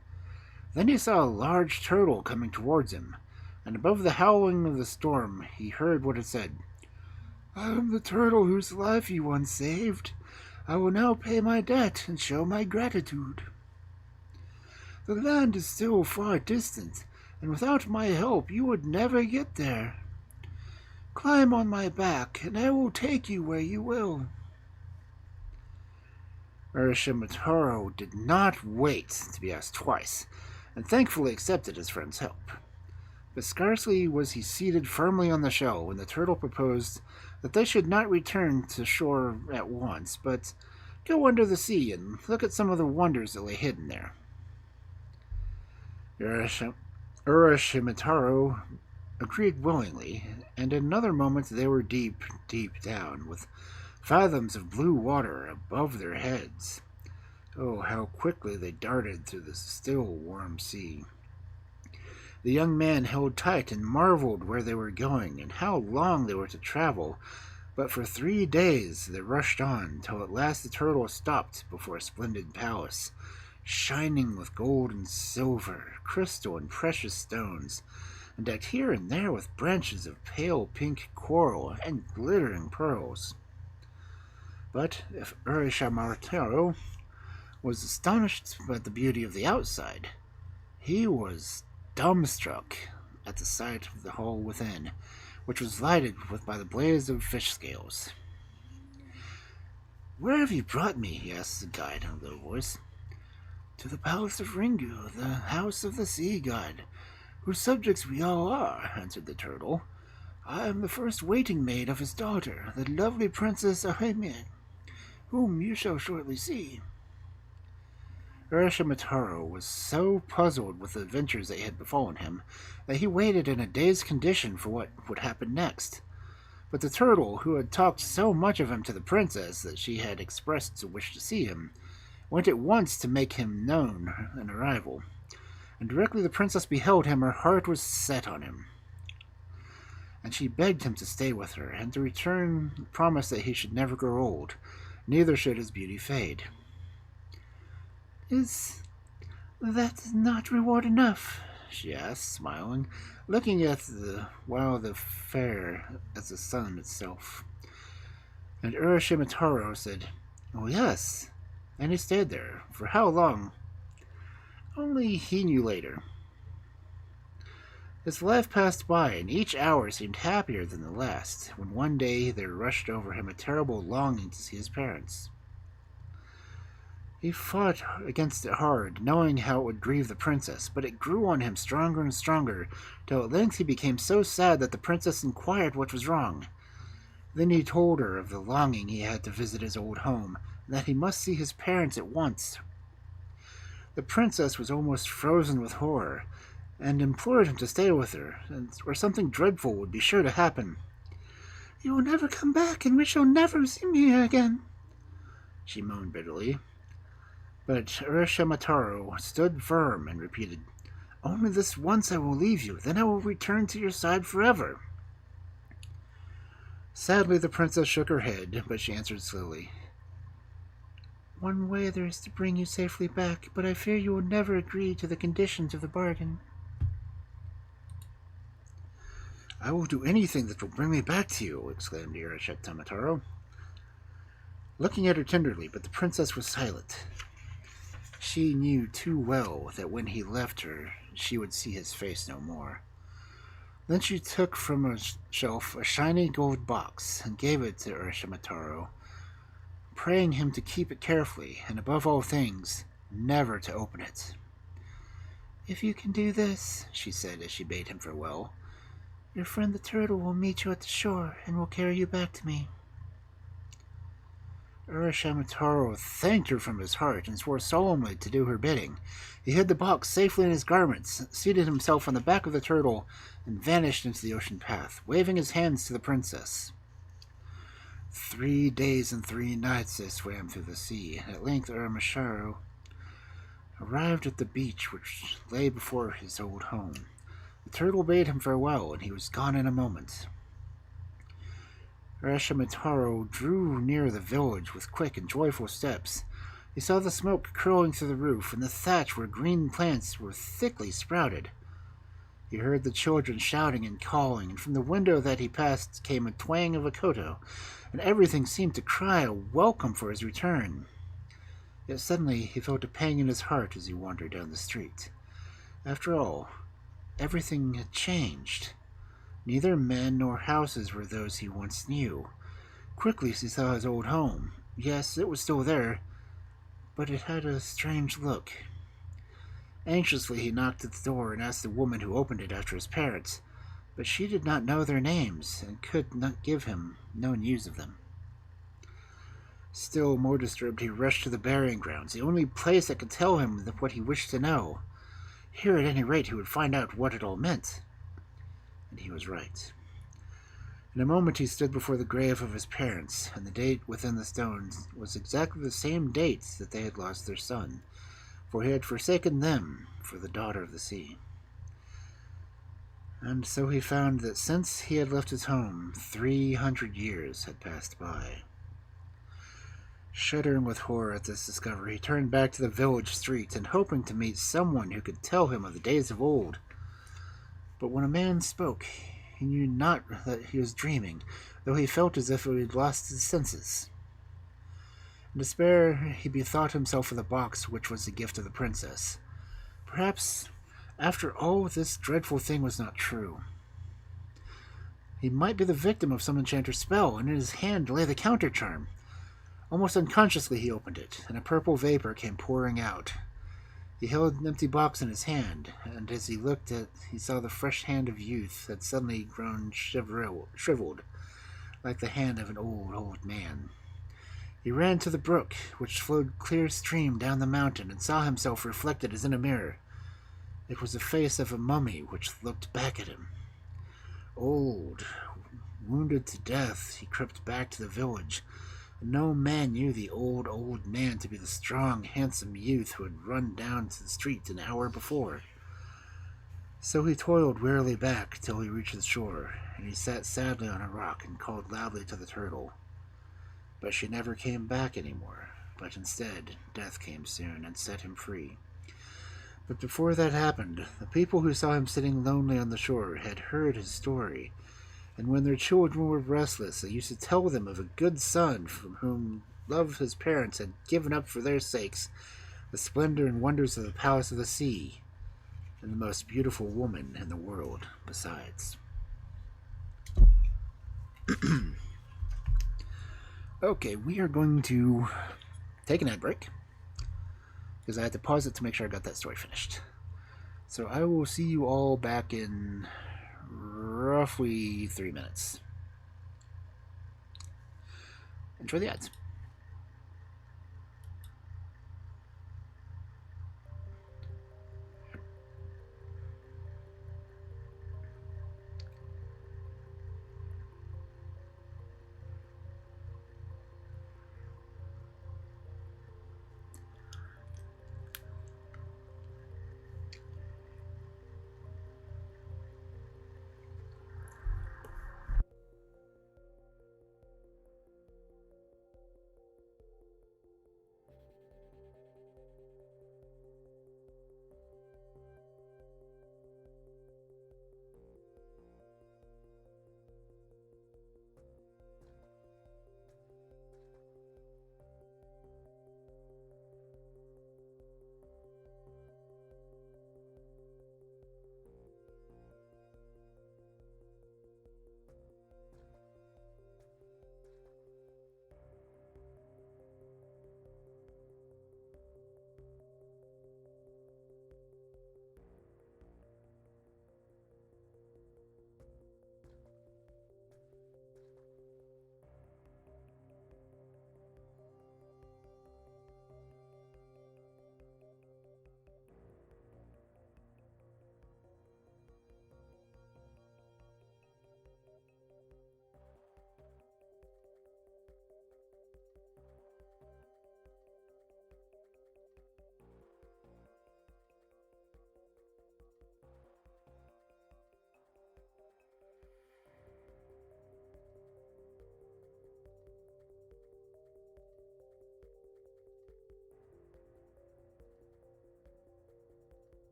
Then he saw a large turtle coming towards him, and above the howling of the storm he heard what it said. "I am the turtle whose life you once saved. I will now pay my debt and show my gratitude. The land is still far distant, and without my help you would never get there. Climb on my back, and I will take you where you will." Uraschimataro did not wait to be asked twice, and thankfully accepted his friend's help. But scarcely was he seated firmly on the shell when the turtle proposed that they should not return to shore at once, but go under the sea and look at some of the wonders that lay hidden there. Uraschimataro agreed willingly, and in another moment they were deep, deep down, with fathoms of blue water above their heads. Oh, how quickly they darted through the still, warm sea. The young man held tight and marveled where they were going and how long they were to travel, but for 3 days they rushed on, till at last the turtle stopped before a splendid palace, shining with gold and silver, crystal and precious stones, and decked here and there with branches of pale pink coral and glittering pearls. But if Uraschimataro was astonished by the beauty of the outside, he was dumbstruck at the sight of the hall within, which was lighted by the blaze of fish scales. "Where have you brought me?" he asked the guide in a low voice. "To the palace of Ringu, the house of the sea god, whose subjects we all are," answered the turtle. "I am the first waiting maid of his daughter, the lovely Princess Elopement, whom you shall shortly see." Uraschimataro was so puzzled with the adventures that had befallen him that he waited in a dazed condition for what would happen next. But the turtle, who had talked so much of him to the princess that she had expressed a wish to see him, went at once to make him known an arrival, and directly the princess beheld him her heart was set on him, and she begged him to stay with her and to return promise that he should never grow old, neither should his beauty fade. Is that not reward enough? She asked, smiling, looking at the fair as the sun itself. And Uraschimataro said, "Oh, yes." And he stayed there. For how long? Only he knew later. His life passed by, and each hour seemed happier than the last, when one day there rushed over him a terrible longing to see his parents. He fought against it hard, knowing how it would grieve the princess, but it grew on him stronger and stronger, till at length he became so sad that the princess inquired what was wrong. Then he told her of the longing he had to visit his old home, and that he must see his parents at once. The princess was almost frozen with horror, and implored him to stay with her, or something dreadful would be sure to happen. "You will never come back, and we shall never see me again," she moaned bitterly. But Uraschimataro stood firm and repeated, "Only this once I will leave you, then I will return to your side forever." Sadly, the princess shook her head, but she answered slowly, "One way there is to bring you safely back, but I fear you will never agree to the conditions of the bargain." "I will do anything that will bring me back to you," exclaimed Uraschimataro, looking at her tenderly, but the princess was silent. She knew too well that when he left her, she would see his face no more. Then she took from a shelf a shiny gold box and gave it to Uraschimataro, praying him to keep it carefully, and above all things, never to open it. "If you can do this," she said as she bade him farewell, "your friend the turtle will meet you at the shore and will carry you back to me." Uraschimataro thanked her from his heart and swore solemnly to do her bidding. He hid the box safely in his garments, seated himself on the back of the turtle, and vanished into the ocean path, waving his hands to the princess. 3 days and 3 nights they swam through the sea, and at length Uraschimataro arrived at the beach which lay before his old home. The turtle bade him farewell, and he was gone in a moment. Uraschimataro drew near the village with quick and joyful steps. He saw the smoke curling through the roof, and the thatch where green plants were thickly sprouted. He heard the children shouting and calling, and from the window that he passed came a twang of a koto, and everything seemed to cry a welcome for his return. Yet suddenly he felt a pang in his heart as he wandered down the street. After all, everything had changed. Neither men nor houses were those he once knew. Quickly he saw his old home. Yes, it was still there, but it had a strange look. Anxiously he knocked at the door and asked the woman who opened it after his parents, but she did not know their names and could not give him no news of them. Still more disturbed, he rushed to the burying grounds, the only place that could tell him what he wished to know. Here, at any rate, he would find out what it all meant. And he was right. In a moment he stood before the grave of his parents, and the date within the stones was exactly the same date that they had lost their son, for he had forsaken them for the daughter of the sea. And so he found that since he had left his home, 300 years had passed by. Shuddering with horror at this discovery, he turned back to the village street and hoping to meet someone who could tell him of the days of old. But when a man spoke, he knew not that he was dreaming, though he felt as if he had lost his senses. In despair, he bethought himself of the box which was the gift of the princess. Perhaps, after all, this dreadful thing was not true. He might be the victim of some enchanter's spell, and in his hand lay the counter-charm. Almost unconsciously he opened it, and a purple vapor came pouring out. He held an empty box in his hand, and as he looked he saw the fresh hand of youth had suddenly grown shriveled, like the hand of an old man. He ran to the brook, which flowed clear stream down the mountain, and saw himself reflected as in a mirror. It was the face of a mummy which looked back at him. Old, wounded to death, he crept back to the village. No man knew the old man to be the strong, handsome youth who had run down to the street an hour before. So he toiled wearily back till he reached the shore, and he sat sadly on a rock and called loudly to the turtle. but she never came back anymore. But instead, death came soon and set him free. But before that happened, the people who saw him sitting lonely on the shore had heard his story, and when their children were restless, they used to tell them of a good son from whom love his parents had given up for their sakes the splendor and wonders of the palace of the sea, and the most beautiful woman in the world besides. Okay, we are going to take an ad break, because I had to pause it to make sure I got that story finished. So I will see you all back in roughly 3 minutes. Enjoy the ads.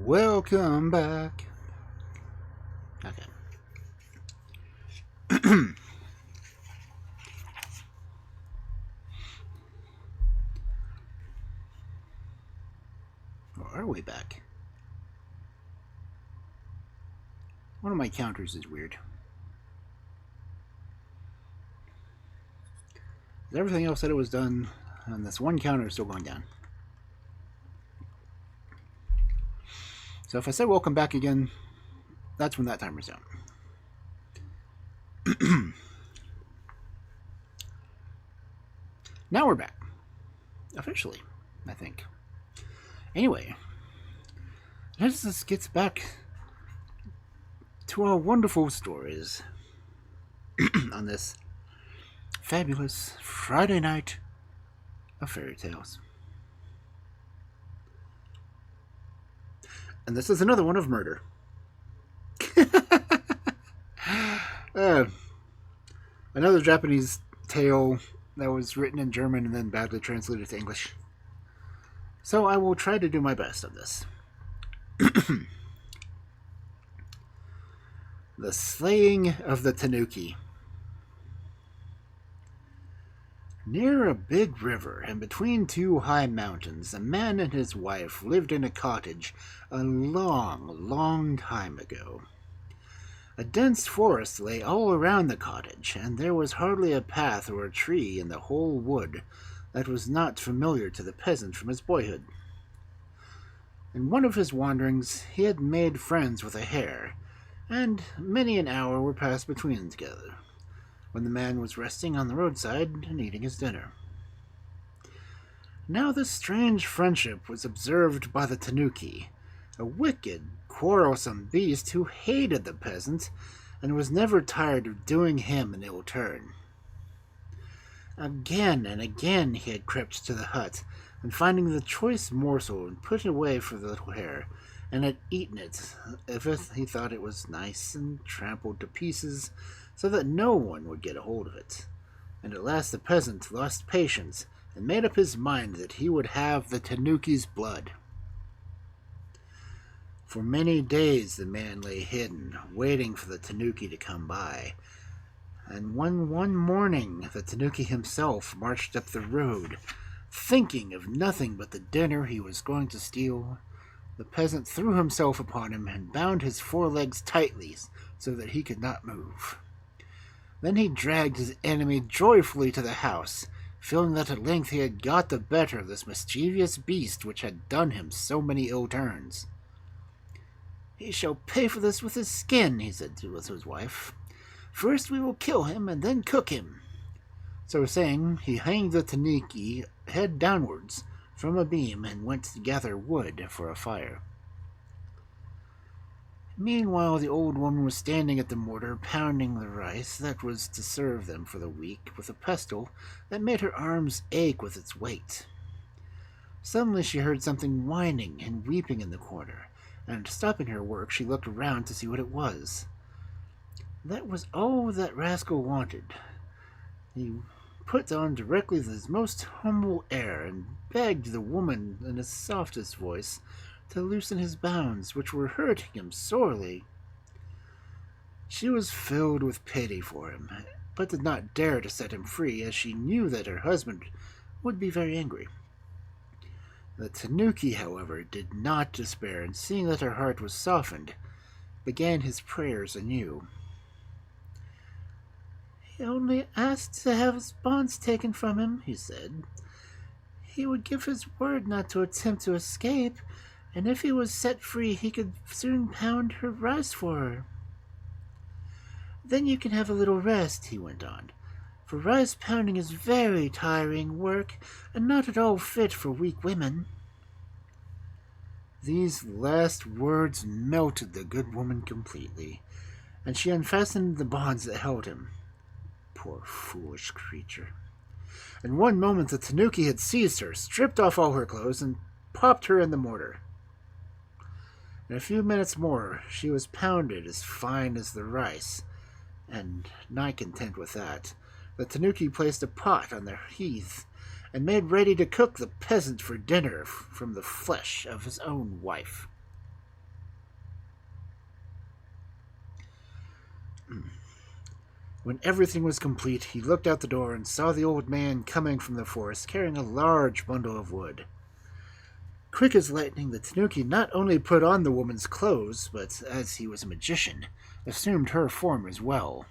Welcome back. Okay. Our way back. One of my counters is weird. Everything else said it was done, and this one counter is still going down. So if I say welcome back again, that's when that timer's out. Now we're back. Officially, I think. Anyway, this gets back to our wonderful stories on this fabulous Friday night of fairy tales. And this is another one of murder. Another Japanese tale that was written in German and then badly translated to English. So I will try to do my best on this. The Slaying of the Tanuki. Near a big river and between two high mountains, a man and his wife lived in a cottage a long, long time ago. A dense forest lay all around the cottage, and there was hardly a path or a tree in the whole wood that was not familiar to the peasant from his boyhood. In one of his wanderings, he had made friends with a hare, and many an hour were passed between them together, when the man was resting on the roadside and eating his dinner. Now this strange friendship was observed by the Tanuki, a wicked, quarrelsome beast who hated the peasant and was never tired of doing him an ill turn. Again and again he had crept to the hut, and finding the choice morsel and put it away for the little hare, and had eaten it, if he thought it was nice, and trampled to pieces, so that no one would get a hold of it. And at last the peasant lost patience, and made up his mind that he would have the Tanuki's blood. For many days the man lay hidden, waiting for the Tanuki to come by. And when one morning the Tanuki himself marched up the road, thinking of nothing but the dinner he was going to steal, the peasant threw himself upon him and bound his forelegs tightly so that he could not move. Then he dragged his enemy joyfully to the house, feeling that at length he had got the better of this mischievous beast which had done him so many ill turns. "He shall pay for this with his skin," he said to his wife. "First we will kill him and then cook him." So saying, he hanged the Tanuki head downwards from a beam and went to gather wood for a fire. Meanwhile the old woman was standing at the mortar pounding the rice that was to serve them for the week with a pestle that made her arms ache with its weight. Suddenly she heard something whining and weeping in the corner, and stopping her work she looked around to see what it was. That was all that rascal wanted. He put on directly his most humble air and begged the woman in his softest voice to loosen his bounds, which were hurting him sorely. She was filled with pity for him, but did not dare to set him free, as she knew that her husband would be very angry. The Tanuki, however, did not despair, and seeing that her heart was softened, began his prayers anew. "He only asked to have his bonds taken from him," he said. "He would give his word not to attempt to escape, and if he was set free he could soon pound her rice for her. Then you can have a little rest," he went on, "for rice pounding is very tiring work, and not at all fit for weak women." These last words melted the good woman completely, and she unfastened the bonds that held him. Poor foolish creature. In one moment the Tanuki had seized her, stripped off all her clothes, and popped her in the mortar. In a few minutes more she was pounded as fine as the rice, and, not content with that, the Tanuki placed a pot on the hearth and made ready to cook the peasant for dinner from the flesh of his own wife. When everything was complete, he looked out the door and saw the old man coming from the forest carrying a large bundle of wood. Quick as lightning, the Tanuki not only put on the woman's clothes, but, as he was a magician, assumed her form as well.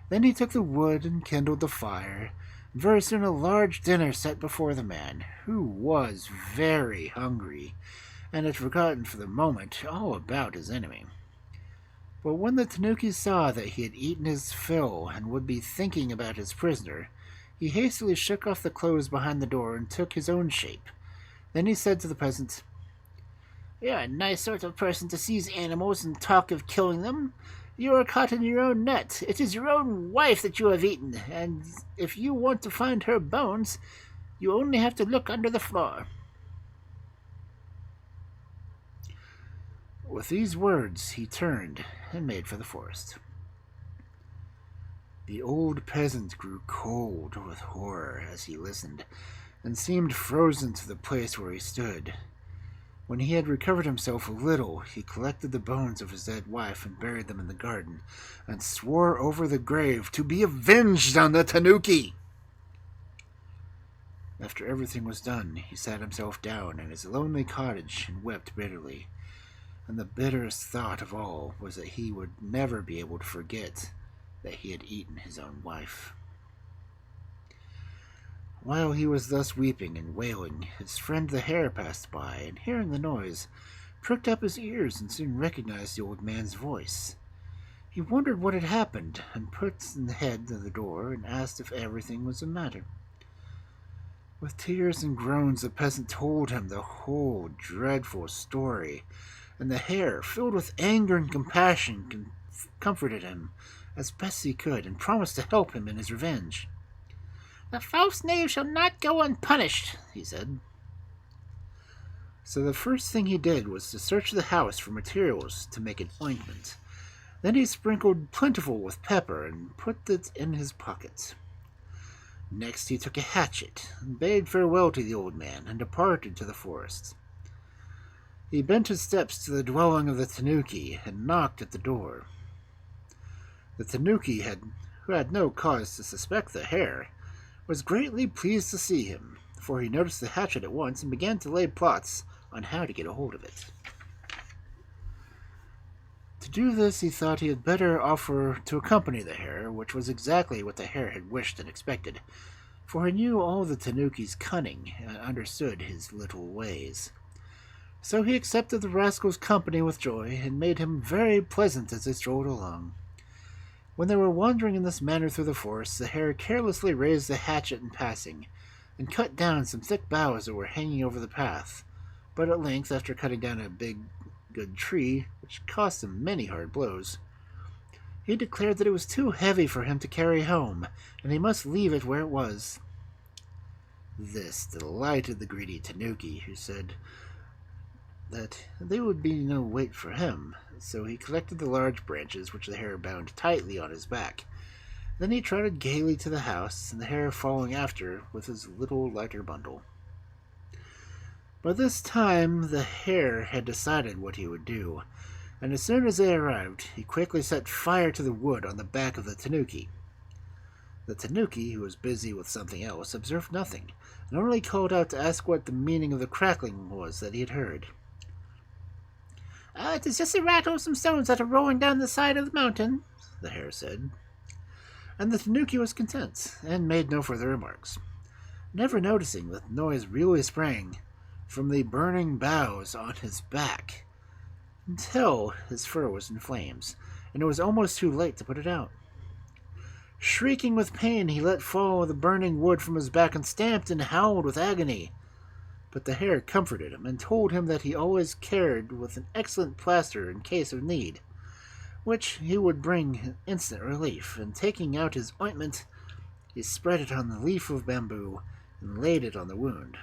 Then he took the wood and kindled the fire, and very soon a large dinner set before the man, who was very hungry, and had forgotten for the moment all about his enemy. But when the Tanuki saw that he had eaten his fill and would be thinking about his prisoner, he hastily shook off the clothes behind the door and took his own shape. Then he said to the peasant, "You're a nice sort of person to seize animals and talk of killing them. You are caught in your own net. It is your own wife that you have eaten, and if you want to find her bones, you only have to look under the floor." With these words, he turned and made for the forest. The old peasant grew cold with horror as he listened, and seemed frozen to the place where he stood. When he had recovered himself a little, he collected the bones of his dead wife and buried them in the garden, and swore over the grave to be avenged on the Tanuki. After everything was done, he sat himself down in his lonely cottage and wept bitterly. And the bitterest thought of all was that he would never be able to forget that he had eaten his own wife. While he was thus weeping and wailing, his friend the hare passed by, and hearing the noise, pricked up his ears and soon recognized the old man's voice. He wondered what had happened, and put his head to the door and asked if everything was the matter. With tears and groans, the peasant told him the whole dreadful story, and the hare, filled with anger and compassion, comforted him as best he could and promised to help him in his revenge. "The false knave shall not go unpunished," he said. So the first thing he did was to search the house for materials to make an ointment. Then he sprinkled plentiful with pepper and put it in his pocket. Next he took a hatchet and bade farewell to the old man and departed to the forest. He bent his steps to the dwelling of the Tanuki and knocked at the door. The Tanuki, who had no cause to suspect the hare, was greatly pleased to see him, for he noticed the hatchet at once and began to lay plots on how to get a hold of it. To do this, he thought he had better offer to accompany the hare, which was exactly what the hare had wished and expected, for he knew all the Tanuki's cunning and understood his little ways. So he accepted the rascal's company with joy, and made him very pleasant as they strolled along. When they were wandering in this manner through the forest, the hare carelessly raised the hatchet in passing, and cut down some thick boughs that were hanging over the path. But at length, after cutting down a big, good tree, which cost him many hard blows, he declared that it was too heavy for him to carry home, and he must leave it where it was. This delighted the greedy Tanuki, who said that they would be no weight for him, so he collected the large branches which the hare bound tightly on his back. Then he trotted gaily to the house, and the hare following after with his little lighter bundle. By this time the hare had decided what he would do, and as soon as they arrived, he quickly set fire to the wood on the back of the Tanuki. The Tanuki, who was busy with something else, observed nothing, and only called out to ask what the meaning of the crackling was that he had heard. "It is just the rattle of some stones that are rolling down the side of the mountain," the hare said. And the Tanuki was content, and made no further remarks, never noticing that the noise really sprang from the burning boughs on his back, until his fur was in flames, and it was almost too late to put it out. Shrieking with pain, he let fall the burning wood from his back and stamped and howled with agony. But the hare comforted him and told him that he always carried with an excellent plaster in case of need, which he would bring instant relief, and taking out his ointment, he spread it on the leaf of bamboo and laid it on the wound.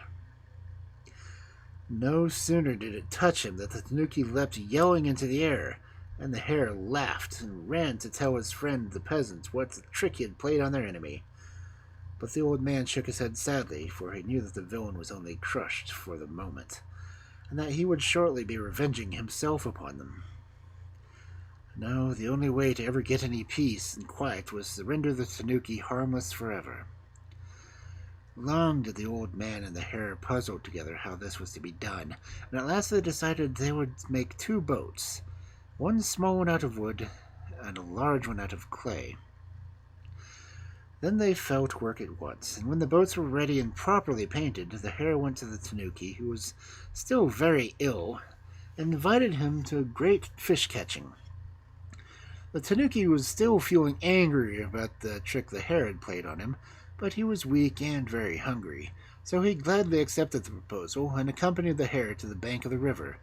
No sooner did it touch him than the Tanuki leapt yelling into the air, and the hare laughed and ran to tell his friend the peasant what the trick he had played on their enemy. But the old man shook his head sadly, for he knew that the villain was only crushed for the moment, and that he would shortly be revenging himself upon them. No, the only way to ever get any peace and quiet was to render the Tanuki harmless forever. Long did the old man and the hare puzzle together how this was to be done, and at last they decided they would make 2 boats, one small one out of wood, and a large one out of clay. Then they fell to work at once, and when the boats were ready and properly painted, the hare went to the Tanuki, who was still very ill, and invited him to great fish-catching. The Tanuki was still feeling angry about the trick the hare had played on him, but he was weak and very hungry, so he gladly accepted the proposal and accompanied the hare to the bank of the river,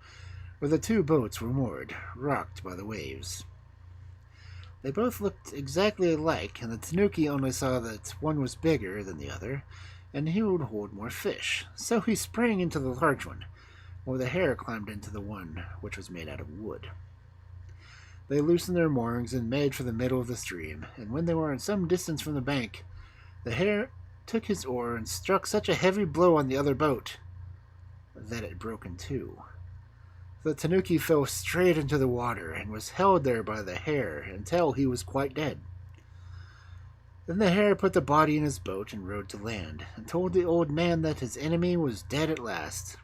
where the 2 boats were moored, rocked by the waves. They both looked exactly alike, and the Tanuki only saw that one was bigger than the other, and he would hold more fish. So he sprang into the large one, while the hare climbed into the one which was made out of wood. They loosened their moorings and made for the middle of the stream, and when they were some distance from the bank, the hare took his oar and struck such a heavy blow on the other boat that it broke in two. The Tanuki fell straight into the water and was held there by the hare until he was quite dead. Then the hare put the body in his boat and rowed to land, and told the old man that his enemy was dead at last.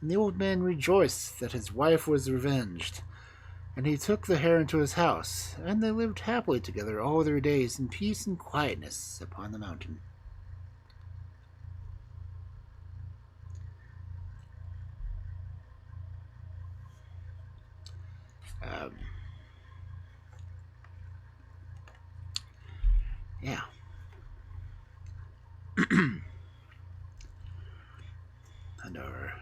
And the old man rejoiced that his wife was revenged, and he took the hare into his house, and they lived happily together all their days in peace and quietness upon the mountain. Yeah. And our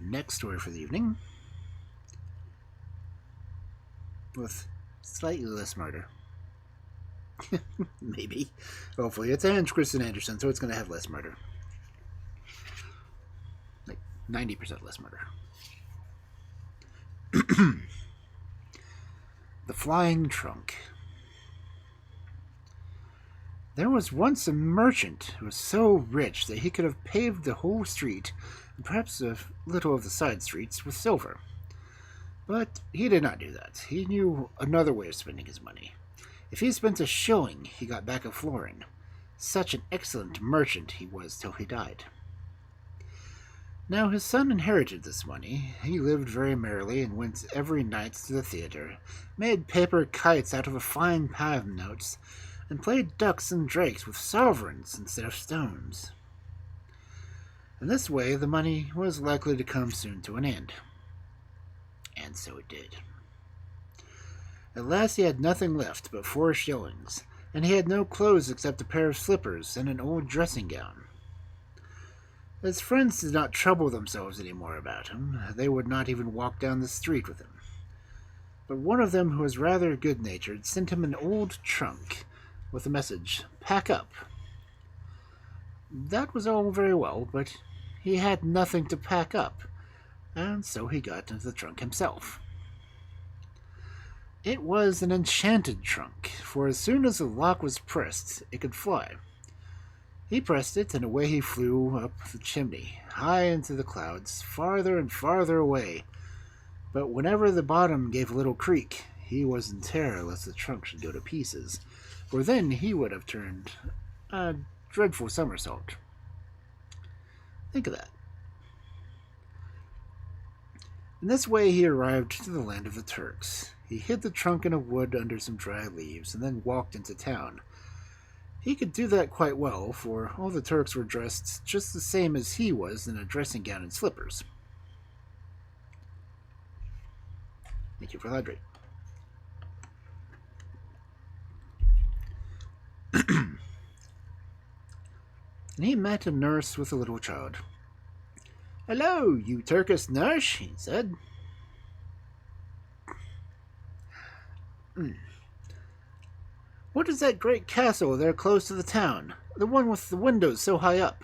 next story for the evening, with slightly less murder. Maybe. Hopefully. It's Hans Christian Andersen, so it's going to have less murder. Like 90% less murder. The Flying Trunk. There was once a merchant who was so rich that he could have paved the whole street, and perhaps a little of the side streets, with silver. But he did not do that. He knew another way of spending his money. If he spent a shilling, he got back a florin. Such an excellent merchant he was till he died. Now his son inherited this money. He lived very merrily and went every night to the theatre, made paper kites out of a fine pile of notes, and played ducks and drakes with sovereigns instead of stones. In this way the money was likely to come soon to an end. And so it did. At last he had nothing left but 4 shillings, and he had no clothes except a pair of slippers and an old dressing gown. His friends did not trouble themselves any more about him. They would not even walk down the street with him. But one of them, who was rather good-natured, sent him an old trunk with a message, "Pack up." That was all very well, but he had nothing to pack up, and so he got into the trunk himself. It was an enchanted trunk, for as soon as the lock was pressed, it could fly. He pressed it, and away he flew up the chimney, high into the clouds, farther and farther away. But whenever the bottom gave a little creak, he was in terror lest the trunk should go to pieces, for then he would have turned a dreadful somersault. Think of that. In this way he arrived to the land of the Turks. He hid the trunk in a wood under some dry leaves, and then walked into town. He could do that quite well, for all the Turks were dressed just the same as he was, in a dressing gown and slippers. Thank you for hydrate. And he met a nurse with a little child. "Hello, you Turkish nurse," he said. "What is that great castle there close to the town? The one with the windows so high up?"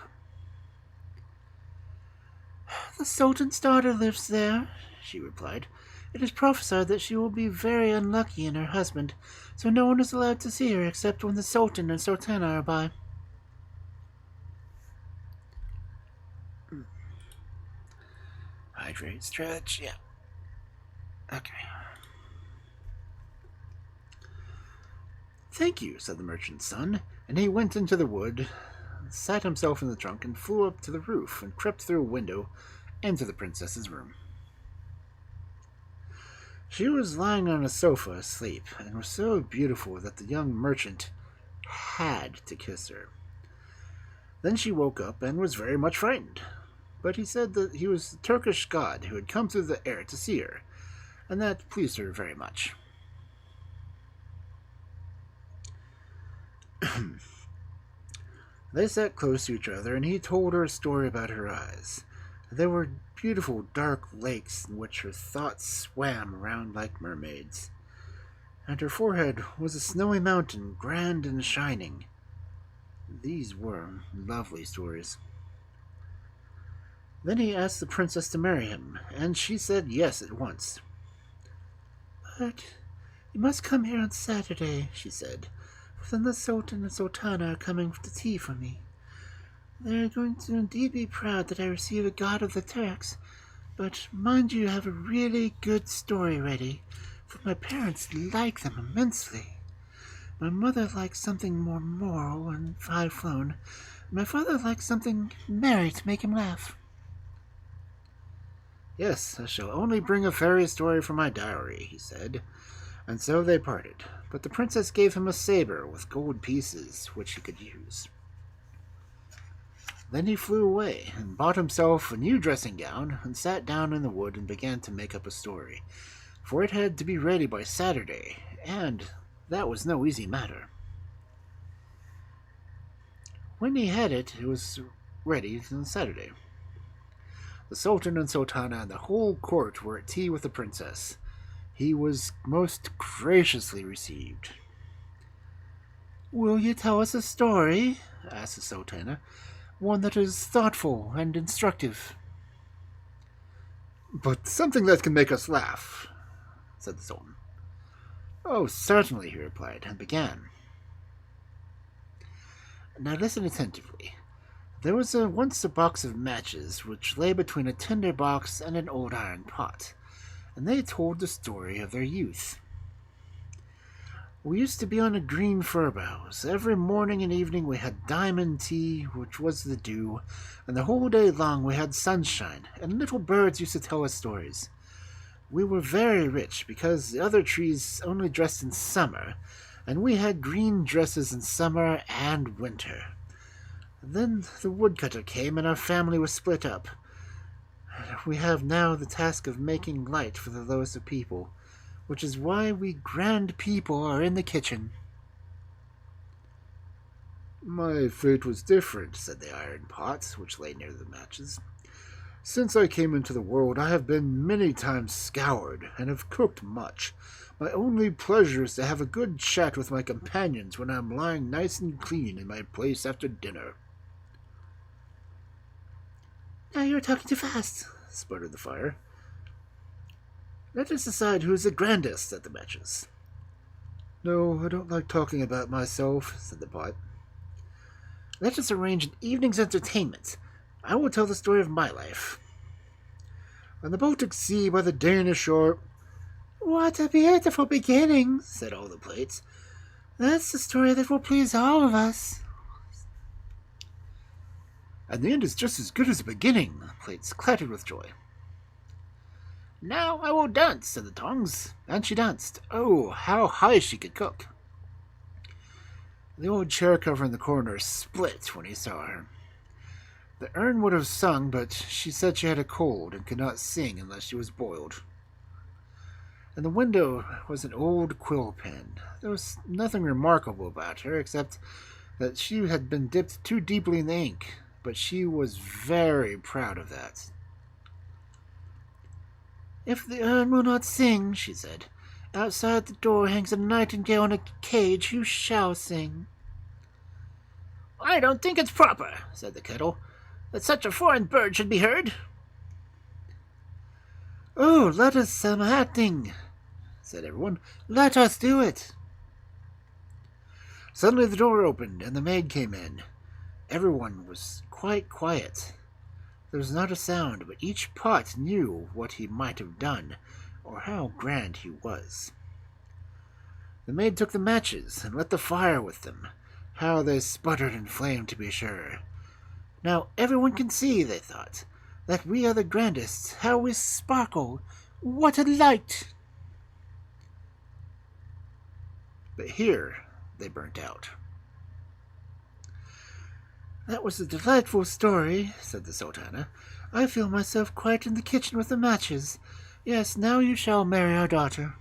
"The Sultan's daughter lives there," she replied. "It is prophesied that she will be very unlucky in her husband, so no one is allowed to see her except when the Sultan and Sultana are by." Hydrate, stretch, yeah. Okay. "Thank you," said the merchant's son, and he went into the wood, sat himself in the trunk, and flew up to the roof, and crept through a window into the princess's room. She was lying on a sofa asleep, and was so beautiful that the young merchant had to kiss her. Then she woke up and was very much frightened, but he said that he was the Turkish god who had come through the air to see her, and that pleased her very much. They sat close to each other, and he told her a story about her eyes. There were beautiful dark lakes in which her thoughts swam around like mermaids. and her forehead was a snowy mountain, grand and shining. These were lovely stories. Then he asked the princess to marry him, and she said yes at once. "But you must come here on Saturday," she said, "for then the Sultan and Sultana are coming to tea for me. They are going to indeed be proud that I receive a god of the Turks, but mind you have a really good story ready, for my parents like them immensely. My mother likes something more moral and high-flown. My father likes something merry to make him laugh." "Yes, I shall only bring a fairy story for my diary," he said, and so they parted. But the princess gave him a saber with gold pieces, which he could use. Then he flew away and bought himself a new dressing gown and sat down in the wood and began to make up a story, for it had to be ready by Saturday, and that was no easy matter. When he had it, it was ready on Saturday. The Sultan and Sultana and the whole court were at tea with the princess. He was most graciously received. "Will you tell us a story?" asked the Sultana. "One that is thoughtful and instructive." "But something that can make us laugh," said the Sultan. "Oh, certainly," he replied, and began. "Now listen attentively. There was once a box of matches which lay between a tinder box and an old iron pot, and they told the story of their youth. We used to be on a green fir boughs. Every morning and evening we had diamond tea, which was the dew, and the whole day long we had sunshine, and little birds used to tell us stories. We were very rich because the other trees only dressed in summer, and we had green dresses in summer and winter. Then the woodcutter came and our family was split up. We have now the task of making light for the lowest of people, which is why we grand people are in the kitchen." "My fate was different," said the iron pot, which lay near the matches. "Since I came into the world I have been many times scoured, and have cooked much. My only pleasure is to have a good chat with my companions when I am lying nice and clean in my place after dinner." "Now you are talking too fast," sputtered the fire. "Let us decide who is the grandest," said the matches. "No, I don't like talking about myself," said the pot. "Let us arrange an evening's entertainment. I will tell the story of my life. On the Baltic Sea by the Danish shore—" "What a beautiful beginning," said all the plates. "That's the story that will please all of us." "And the end is just as good as the beginning," the plates clattered with joy. "Now I will dance," said the tongs, and she danced. Oh, how high she could cook! The old chair cover in the corner split when he saw her. The urn would have sung, but she said she had a cold and could not sing unless she was boiled. In the window was an old quill pen. There was nothing remarkable about her, except that she had been dipped too deeply in the ink, but she was very proud of that. "If the urn will not sing," she said, "outside the door hangs a nightingale in a cage who shall sing." "I don't think it's proper," said the kettle, "that such a foreign bird should be heard." "Oh, let us some acting," said everyone. "Let us do it." Suddenly the door opened, and the maid came in. Everyone was quite quiet. There was not a sound, but each pot knew what he might have done, or how grand he was. The maid took the matches and lit the fire with them. How they sputtered and flamed, to be sure. "Now everyone can see," they thought, "that we are the grandest. How we sparkle! What a light!" But here they burnt out. "That was a delightful story," said the Sultana. "I feel myself quite in the kitchen with the matches. Yes, now you shall marry our daughter."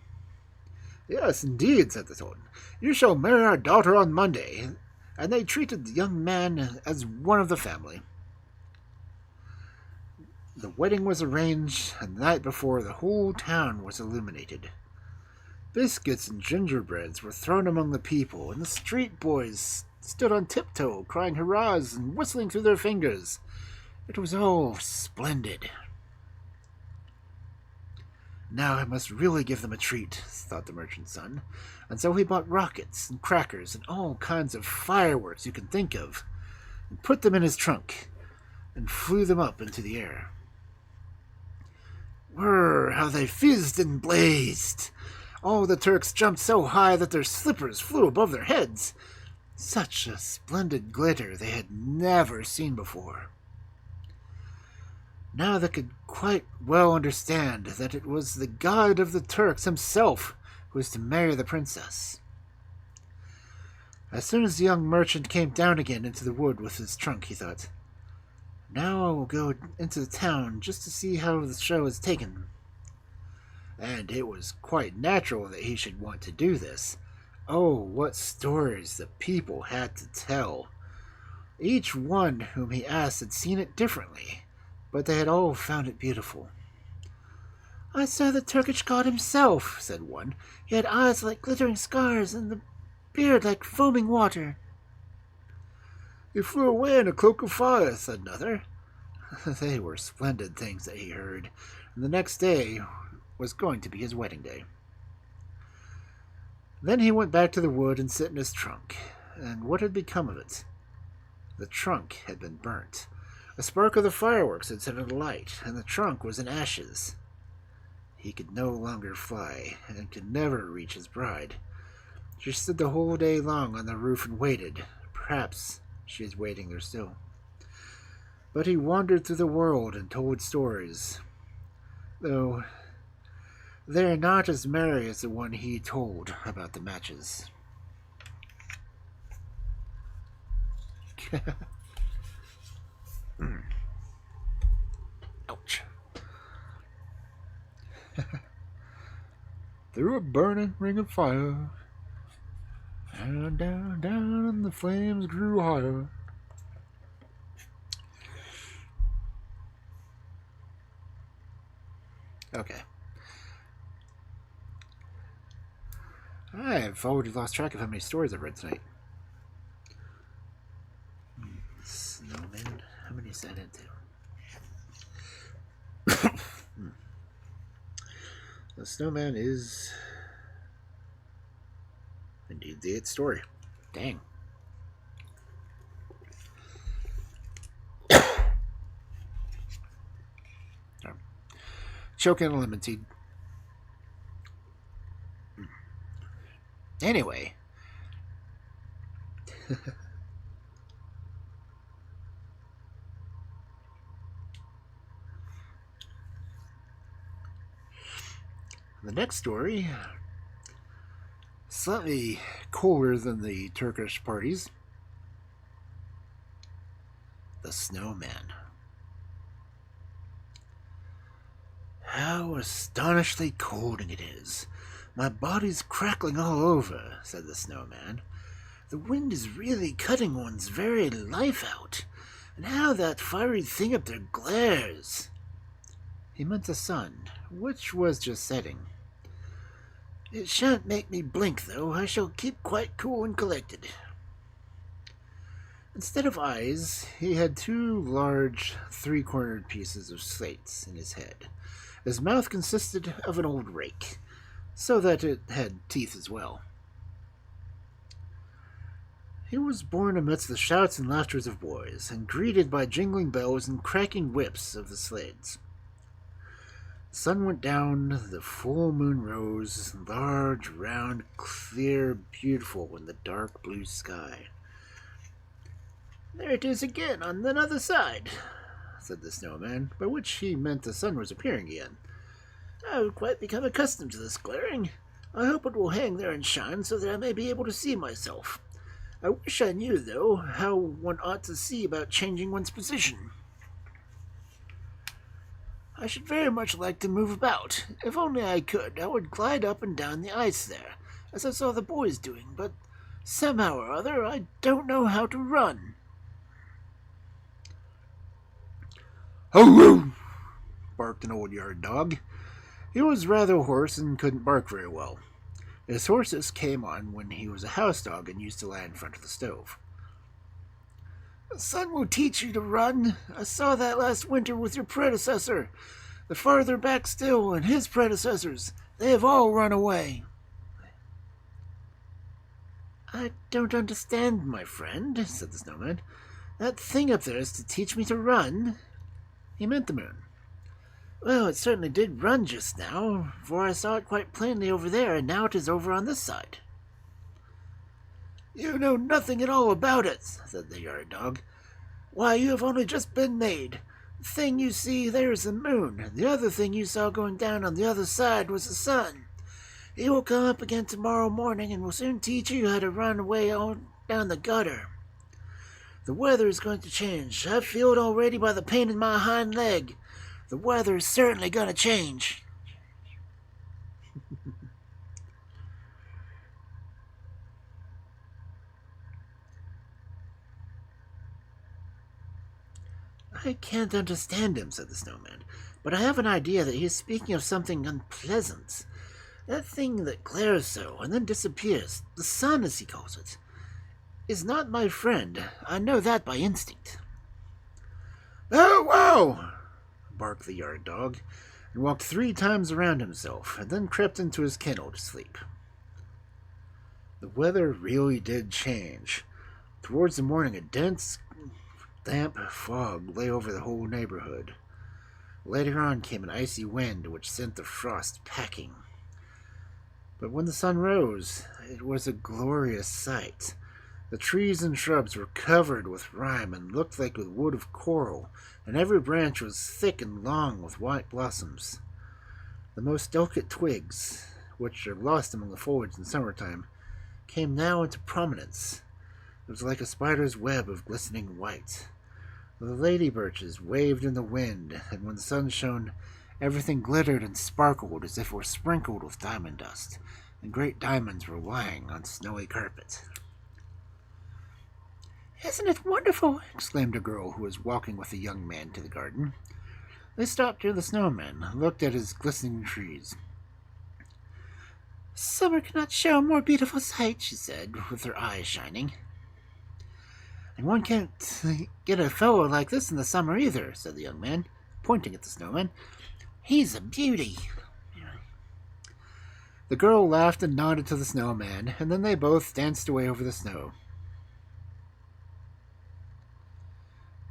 "Yes, indeed," said the Sultan. "You shall marry our daughter on Monday." And they treated the young man as one of the family. The wedding was arranged, and the night before the whole town was illuminated. Biscuits and gingerbreads were thrown among the people, and the street boys stood on tiptoe, crying hurrahs and whistling through their fingers. It was all splendid. Now I must really give them a treat, thought the merchant's son, and so he bought rockets and crackers and all kinds of fireworks you can think of, and put them in his trunk, and flew them up into the air. Whirr, how they fizzed and blazed! All the Turks jumped so high that their slippers flew above their heads. Such a splendid glitter they had never seen before. Now they could quite well understand that it was the god of the Turks himself who was to marry the princess. As soon as the young merchant came down again into the wood with his trunk, he thought, "Now I will go into the town just to see how the show is taken." And it was quite natural that he should want to do this. Oh, what stories the people had to tell! Each one whom he asked had seen it differently, but they had all found it beautiful. "I saw the Turkish god himself," said one. "He had eyes like glittering scars and the beard like foaming water." "He flew away in a cloak of fire," said another. They were splendid things that he heard, and the next day was going to be his wedding day. Then he went back to the wood and sat in his trunk. And what had become of it? The trunk had been burnt. A spark of the fireworks had set it alight, and the trunk was in ashes. He could no longer fly, and could never reach his bride. She stood the whole day long on the roof and waited. Perhaps she is waiting there still. But he wandered through the world and told stories, though they are not as merry as the one he told about the matches. Ouch. Through a burning ring of fire, and down, down, and the flames grew higher. Okay. I've already lost track of how many stories I've read tonight. Snowman, how many is that into? The Snowman is indeed the 8th story. Dang. Choking on a lemon tea. Anyway. The next story, slightly colder than the Turkish parties. The Snowman. "How astonishingly cold it is. My body's crackling all over," said the Snowman. "The wind is really cutting one's very life out. And how that fiery thing up there glares." He meant the sun, which was just setting. "It shan't make me blink, though. I shall keep quite cool and collected." Instead of eyes, he had 2 large, 3-cornered pieces of slates in his head. His mouth consisted of an old rake, so that it had teeth as well. He was born amidst the shouts and laughters of boys, and greeted by jingling bells and cracking whips of the sleds. The sun went down, the full moon rose, large, round, clear, beautiful in the dark blue sky. "There it is again, on the other side," said the Snowman, by which he meant the sun was appearing again. "I have quite become accustomed to this glaring. I hope it will hang there and shine so that I may be able to see myself. I wish I knew, though, how one ought to see about changing one's position. I should very much like to move about. If only I could, I would glide up and down the ice there, as I saw the boys doing, but somehow or other I don't know how to run." "Hello!" barked an old yard dog. He was rather hoarse and couldn't bark very well. His horses came on when he was a house dog and used to lie in front of the stove. The sun will teach you to run. I saw that last winter with your predecessor. The farther back still, and his predecessors, they have all run away. I don't understand, my friend, said the snowman. That thing up there is to teach me to run. He meant the moon. Well, it certainly did run just now, for I saw it quite plainly over there, and now it is over on this side. You know nothing at all about it, said the yard dog. Why, you have only just been made. The thing you see there is the moon, and the other thing you saw going down on the other side was the sun. He will come up again tomorrow morning and will soon teach you how to run away on down the gutter. The weather is going to change. I feel it already by the pain in my hind leg. The weather is certainly going to change. I can't understand him, said the snowman, but I have an idea that he is speaking of something unpleasant. That thing that glares so and then disappears, the sun as he calls it, is not my friend. I know that by instinct. Oh, wow! Barked the yard dog, and walked 3 times around himself, and then crept into his kennel to sleep. The weather really did change. Towards the morning, a dense, damp fog lay over the whole neighborhood. Later on came an icy wind which sent the frost packing. But when the sun rose, it was a glorious sight. The trees and shrubs were covered with rime and looked like a wood of coral, and every branch was thick and long with white blossoms. The most delicate twigs, which are lost among the foliage in summertime, came now into prominence. It was like a spider's web of glistening white. The lady birches waved in the wind, and when the sun shone, everything glittered and sparkled as if it were sprinkled with diamond dust, and great diamonds were lying on snowy carpet. "Isn't it wonderful?" exclaimed a girl who was walking with a young man to the garden. They stopped near the snowman and looked at his glistening trees. "Summer cannot show a more beautiful sight," she said, with her eyes shining. "And one can't get a fellow like this in the summer either," said the young man, pointing at the snowman. "He's a beauty." The girl laughed and nodded to the snowman, and then they both danced away over the snow.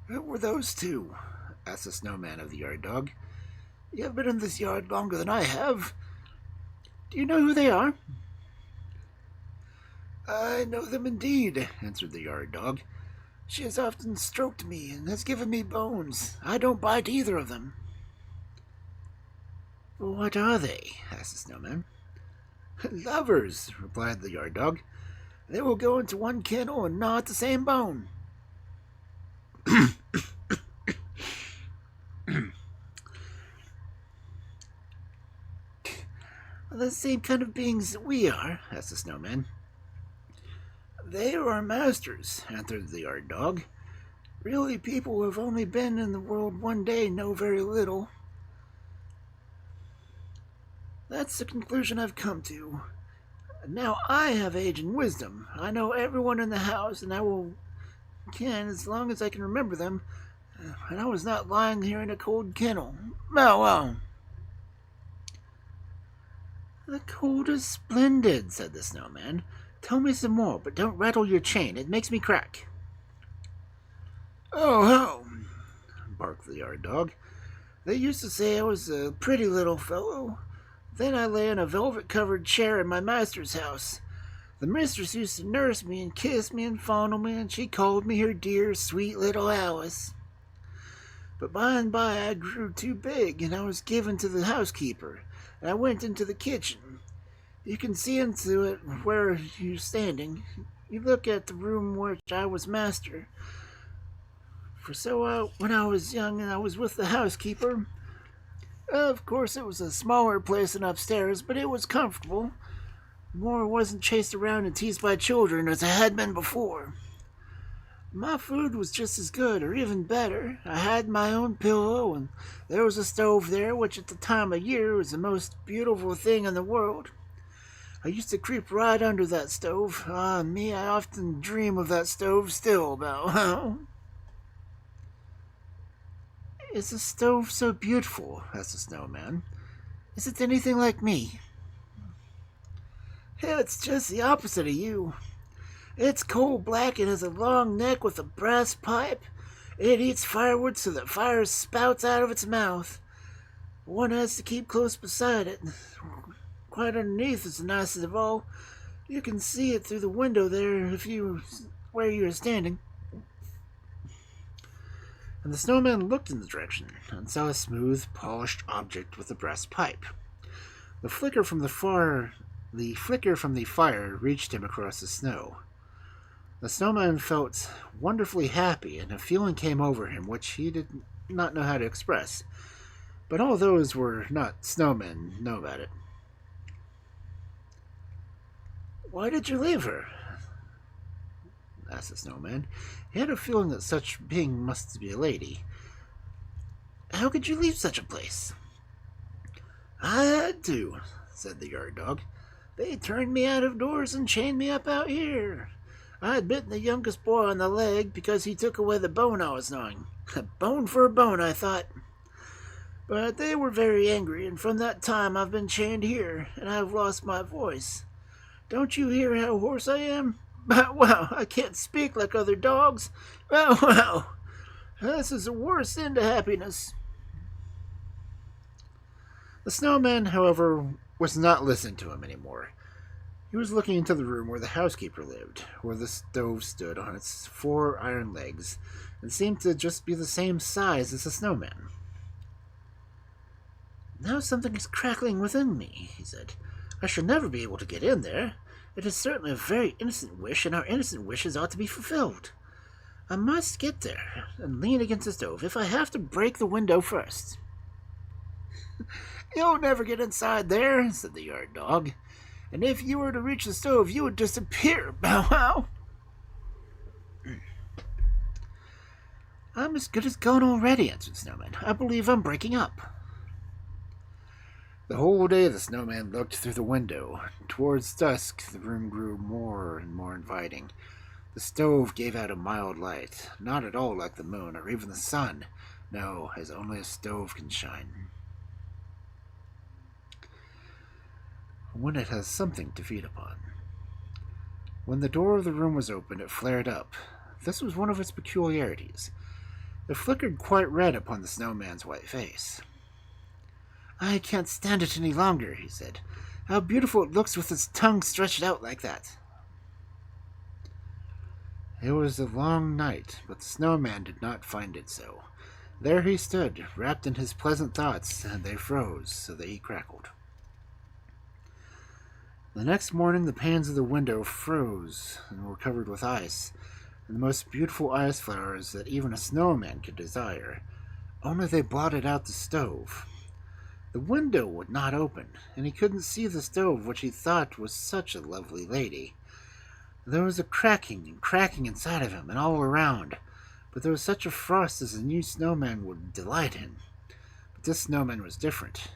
"Who were those two?" asked the snowman of the yard dog. "You have been in this yard longer than I have. Do you know who they are?" "I know them indeed," answered the yard dog. "She has often stroked me and has given me bones. I don't bite either of them." "What are they?" asked the snowman. "Lovers," replied the yard dog. "They will go into one kennel and gnaw at the same bone." "The same kind of beings that we are?" asked the snowman. "They are our masters," answered the yard dog. "Really, people who have only been in the world one day know very little. That's the conclusion I've come to. Now I have age and wisdom. I know everyone in the house, and can as long as I can remember them. And I was not lying here in a cold kennel. Well. "The cold is splendid," said the snowman. "Tell me some more, but don't rattle your chain. It makes me crack." "Oh, barked the yard dog. "They used to say I was a pretty little fellow. Then I lay in a velvet-covered chair in my master's house. The mistress used to nurse me and kiss me and fondle me, and she called me her dear, sweet little Alice. But by and by I grew too big, and I was given to the housekeeper, and I went into the kitchen. You can see into it where you're standing. You look at the room which I was master. When I was young and I was with the housekeeper, of course it was a smaller place than upstairs, but it was comfortable. More wasn't chased around and teased by children as I had been before. My food was just as good, or even better. I had my own pillow, and there was a stove there, which at the time of year was the most beautiful thing in the world. I used to creep right under that stove. Ah, me, I often dream of that stove still, Bow. Is the stove so beautiful? Asked the snowman. Is it anything like me? It's just the opposite of you. It's coal black and has a long neck with a brass pipe. It eats firewood so that fire spouts out of its mouth. One has to keep close beside it. Quite underneath is the nicest of all. You can see it through the window there where you are standing. And the snowman looked in the direction and saw a smooth, polished object with a brass pipe. The flicker from the fire reached him across the snow. The snowman felt wonderfully happy, and a feeling came over him which he did not know how to express. But all those who were not snowmen know about it. Why did you leave her? Asked the snowman. He had a feeling that such being must be a lady. How could you leave such a place? I had to, said the yard dog. They turned me out of doors and chained me up out here. I had bitten the youngest boy on the leg because he took away the bone I was gnawing. A bone for a bone, I thought. But they were very angry, and from that time I've been chained here, and I've lost my voice. Don't you hear how hoarse I am? Wow, I can't speak like other dogs. Wow, this is the worst end to happiness. The snowman, however, was not listening to him anymore. He was looking into the room where the housekeeper lived, where the stove stood on its 4 iron legs, and seemed to just be the same size as the snowman. Now something is crackling within me, he said. I shall never be able to get in there. It is certainly a very innocent wish, and our innocent wishes ought to be fulfilled. I must get there and lean against the stove if I have to break the window first. You'll never get inside there, said the yard dog. And if you were to reach the stove, you would disappear. Bow wow. I'm as good as gone already, answered the snowman. I believe I'm breaking up. The whole day the snowman looked through the window. Towards dusk the room grew more and more inviting. The stove gave out a mild light, not at all like the moon or even the sun. No, as only a stove can shine. When it has something to feed upon. When the door of the room was opened, it flared up. This was one of its peculiarities. It flickered quite red upon the snowman's white face. I can't stand it any longer, he said. How beautiful it looks with its tongue stretched out like that. It was a long night, but the snowman did not find it so. There he stood, wrapped in his pleasant thoughts, and they froze so that he crackled. The next morning the panes of the window froze and were covered with ice, and the most beautiful ice flowers that even a snowman could desire, only they blotted out the stove. The window would not open, and he couldn't see the stove which he thought was such a lovely lady. There was a cracking and cracking inside of him and all around, but there was such a frost as a new snowman would delight in. But this snowman was different.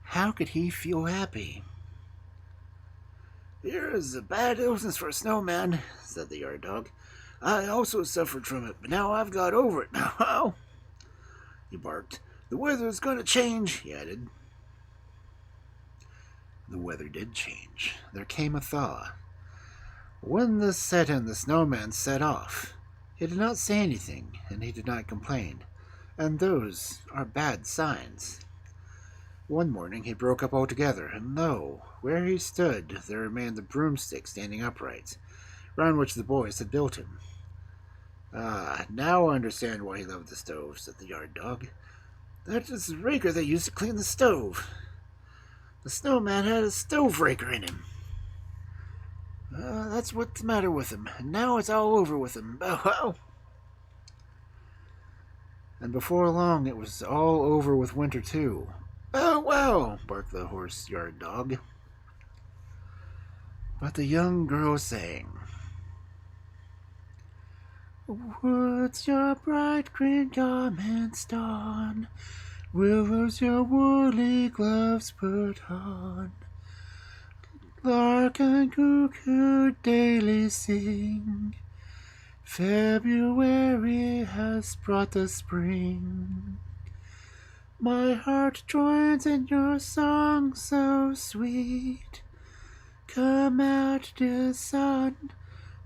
How could he feel happy? Here is a bad illness for a snowman, said the yard dog. I also suffered from it, but now I've got over it. Now, he barked. The weather is going to change, he added. The weather did change. There came a thaw. When this set in, the snowman set off. He did not say anything, and he did not complain, and those are bad signs. One morning he broke up altogether, and lo, where he stood there remained the broomstick standing upright, round which the boys had built him. Ah, now I understand why he loved the stove, said the yard dog. That is the raker they used to clean the stove. The snowman had a stove raker in him. That's what's the matter with him, and now it's all over with him. Bow wow. And before long it was all over with winter too. Bow wow, barked the hoarse yard dog. But the young girl sang. What's your bright green garments don? Willows your woolly gloves put on. Lark and cuckoo daily sing. February has brought the spring. My heart joins in your song so sweet. Come out, dear sun,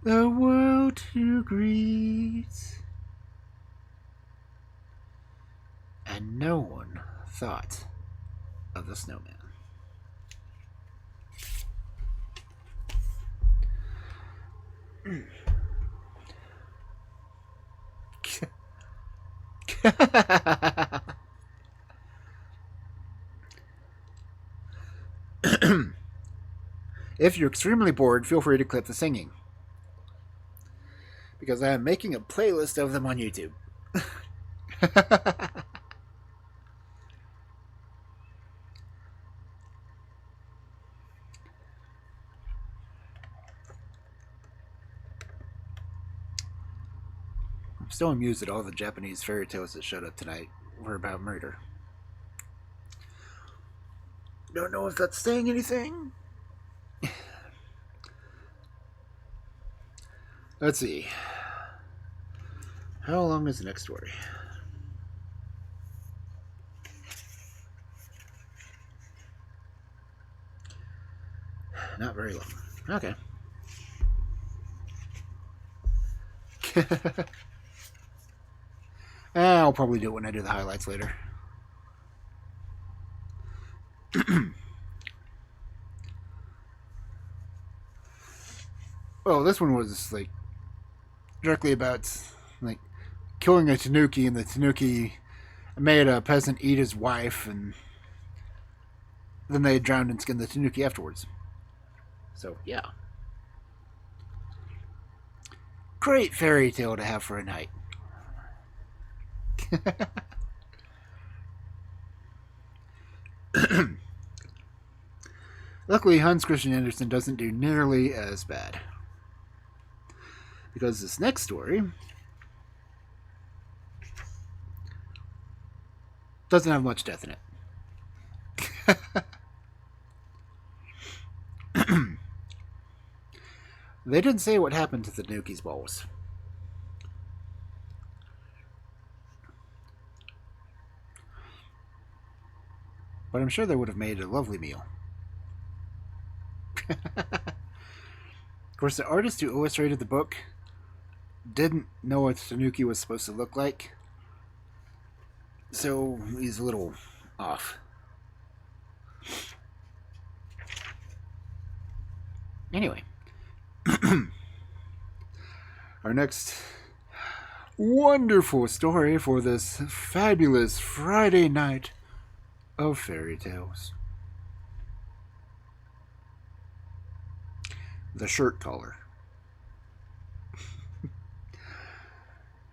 the world to greet. And no one thought of the snowman. If you're extremely bored, feel free to clip the singing, because I am making a playlist of them on YouTube. I'm still amused at all the Japanese fairy tales that showed up tonight were about murder. Don't know if that's saying anything. Let's see. How long is the next story? Not very long. Okay. I'll probably do it when I do the highlights later. Well, this one was like directly about like killing a Tanuki, and the Tanuki made a peasant eat his wife, and then they drowned and skinned the Tanuki afterwards. So yeah, great fairy tale to have for a night. Luckily, Hans Christian Andersen doesn't do nearly as bad, because this next story doesn't have much death in it. They didn't say what happened to the Tanuki's balls. But I'm sure they would have made a lovely meal. Of course, the artist who illustrated the book didn't know what Tanuki was supposed to look like, so he's a little off. Anyway, our next wonderful story for this fabulous Friday night of fairy tales. The shirt collar.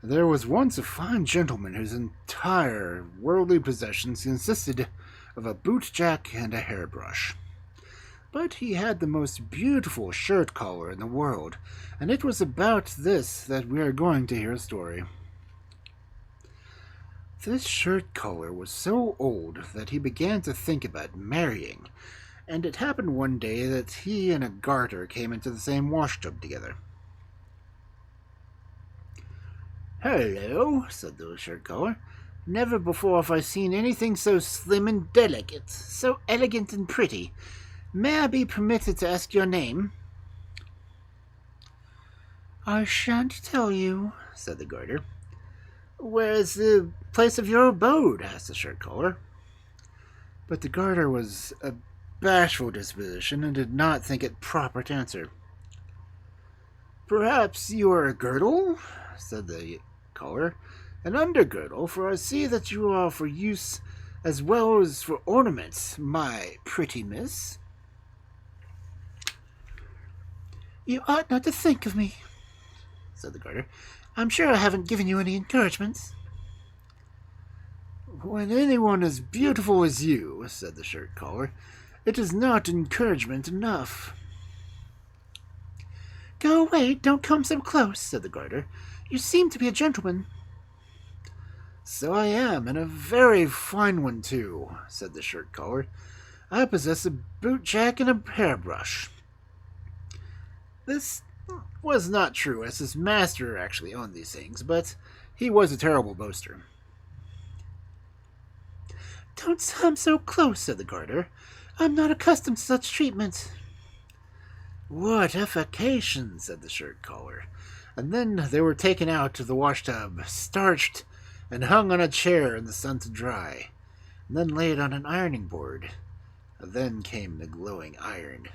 There was once a fine gentleman whose entire worldly possessions consisted of a bootjack and a hairbrush. But he had the most beautiful shirt collar in the world, and it was about this that we are going to hear a story. This shirt collar was so old that he began to think about marrying, and it happened one day that he and a garter came into the same washtub together. "Hello," said the shirt collar. "Never before have I seen anything so slim and delicate, so elegant and pretty. May I be permitted to ask your name?" "I shan't tell you," said the garter. "Where is the place of your abode?" asked the shirt collar. But the garter was a bashful disposition and did not think it proper to answer. "Perhaps you are a girdle?" said the collar. "An undergirdle, for I see that you are for use as well as for ornaments, my pretty miss." "You ought not to think of me," said the garter. "I'm sure I haven't given you any encouragements." "When anyone as beautiful as you," said the shirt collar, "it is not encouragement enough." "Go away, don't come so close," said the garter. "You seem to be a gentleman." "So I am, and a very fine one too," said the shirt collar. "I possess a bootjack and a hairbrush. This was not true, as his master actually owned these things, but he was a terrible boaster. Don't come so close, said the garter. I'm not accustomed to such treatment. What a vacation, said the shirt collar. And then they were taken out to the washtub, starched, and hung on a chair in the sun to dry, and then laid on an ironing board. Then came the glowing iron.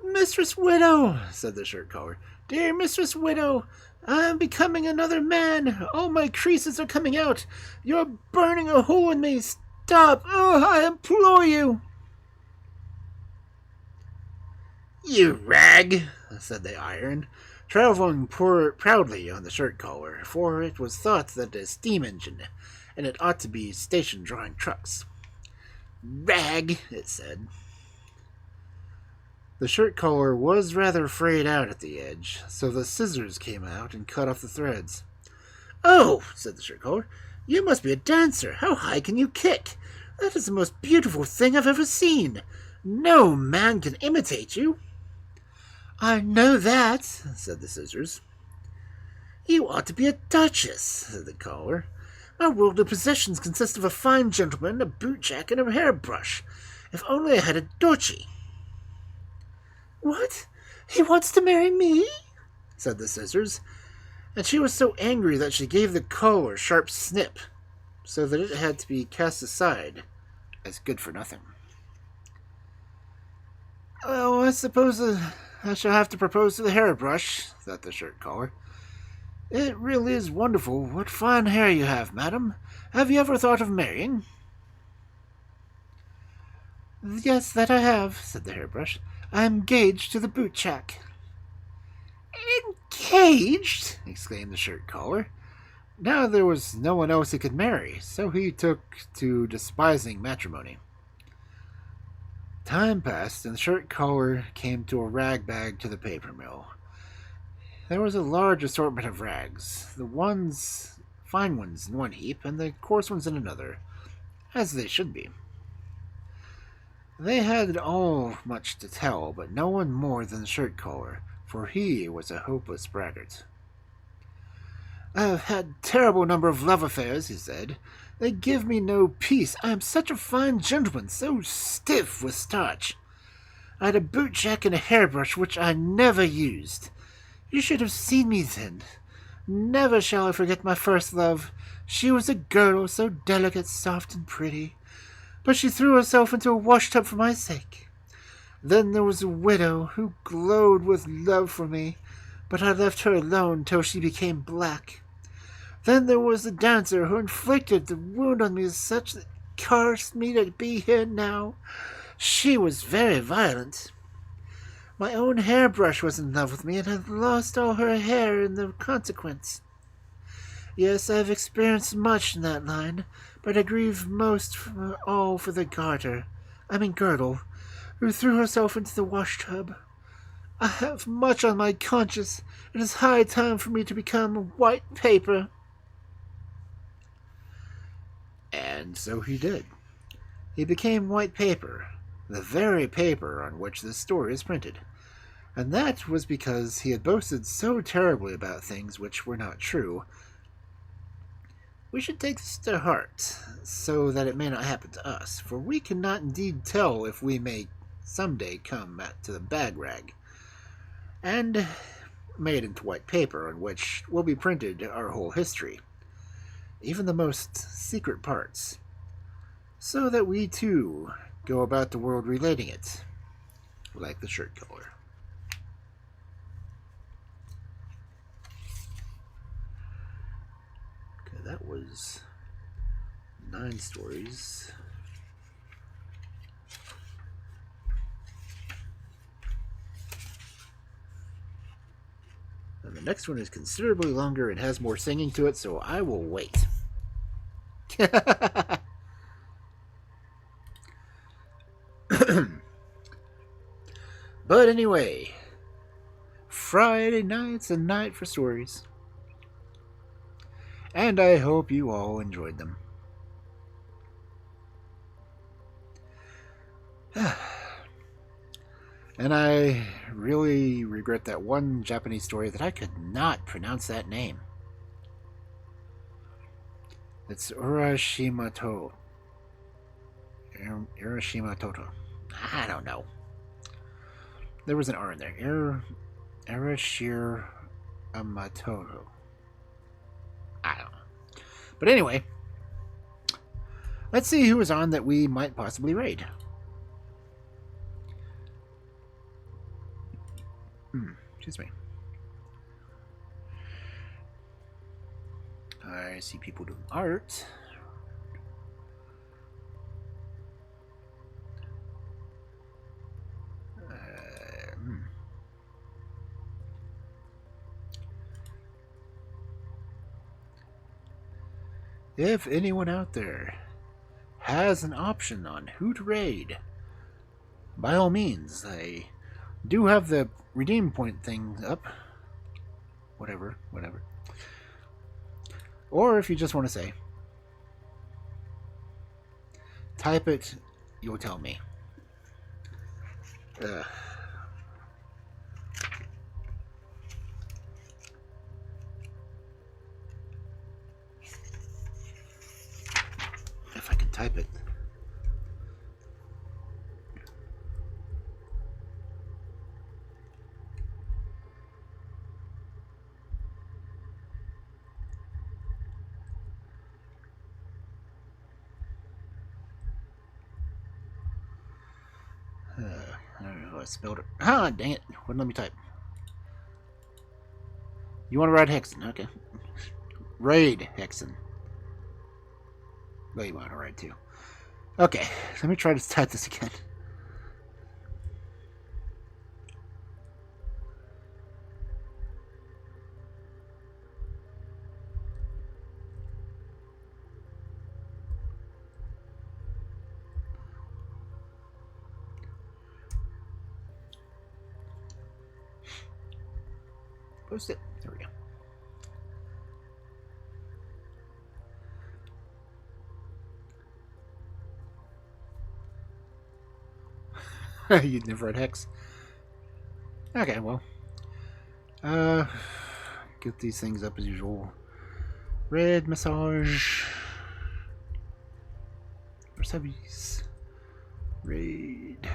Mistress Widow, said the shirt collar. Dear Mistress Widow, I am becoming another man. All my creases are coming out. You're burning a hole in me. Stop. Oh, I implore you. You rag, said the iron, traveling proudly on the shirt collar, for it was thought that a steam engine, and it ought to be stationed drawing trucks. Rag, it said. The shirt collar was rather frayed out at the edge, so the scissors came out and cut off the threads. Oh, said the shirt collar, you must be a dancer. How high can you kick? That is the most beautiful thing I've ever seen. No man can imitate you. I know that, said the scissors. You ought to be a duchess, said the collar. My worldly possessions consist of a fine gentleman, a bootjack, and a hairbrush. If only I had a duchy. What? He wants to marry me? Said the scissors, and she was so angry that she gave the collar a sharp snip, so that it had to be cast aside as good for nothing. Well, I suppose I shall have to propose to the hairbrush, thought the shirt collar. It really is wonderful. What fine hair you have, madam. Have you ever thought of marrying? Yes, that I have, said the hairbrush. I am engaged to the bootjack. Engaged? Exclaimed the shirt collar. Now there was no one else he could marry, so he took to despising matrimony. Time passed, and the shirt collar came to a rag bag to the paper mill. There was a large assortment of rags, the fine ones in one heap, and the coarse ones in another, as they should be. They had all much to tell, but no one more than the shirt collar, for he was a hopeless braggart. I have had a terrible number of love affairs, he said. They give me no peace. I am such a fine gentleman, so stiff with starch. I had a bootjack and a hairbrush which I never used. You should have seen me then. Never shall I forget my first love. She was a girl, so delicate, soft, and pretty. But she threw herself into a washtub for my sake. Then there was a widow who glowed with love for me, but I left her alone till she became black. Then there was the dancer who inflicted the wound on me such that cursed me to be here now. She was very violent. My own hairbrush was in love with me and had lost all her hair in the consequence. Yes, I have experienced much in that line, but I grieve most of all for the girdle, who threw herself into the washtub. I have much on my conscience. It is high time for me to become white paper. And so he did. He became white paper, the very paper on which this story is printed. And that was because he had boasted so terribly about things which were not true. We should take this to heart, so that it may not happen to us, for we cannot indeed tell if we may someday come to the bag rag, and made into white paper on which will be printed our whole history, even the most secret parts, so that we too go about the world relating it, like the shirt collar. Okay, that was 9 stories. And the next one is considerably longer and has more singing to it, so I will wait. But anyway, Friday night's a night for stories. And I hope you all enjoyed them. And I really regret that one Japanese story that I could not pronounce that name. It's Uraschimataro. Uraschimataro. I don't know. There was an R in there. Uraschimataro. I don't know. But anyway, let's see who is on that we might possibly raid. Excuse me. I see people doing art. If anyone out there has an option on who to raid, by all means, I do have the redeem point thing up. Whatever. Or if you just want to say, type it, you'll tell me. If I can type it. I don't know how I spelled it. Ah, dang it. Wouldn't let me type. You want to ride Hexen? Okay. Raid Hexen. Well, you want to ride too. Okay, let me try to type this again. Post it. There we go. You'd never read Hex. Okay, well. Get these things up as usual. Red massage. Subbies. Raid.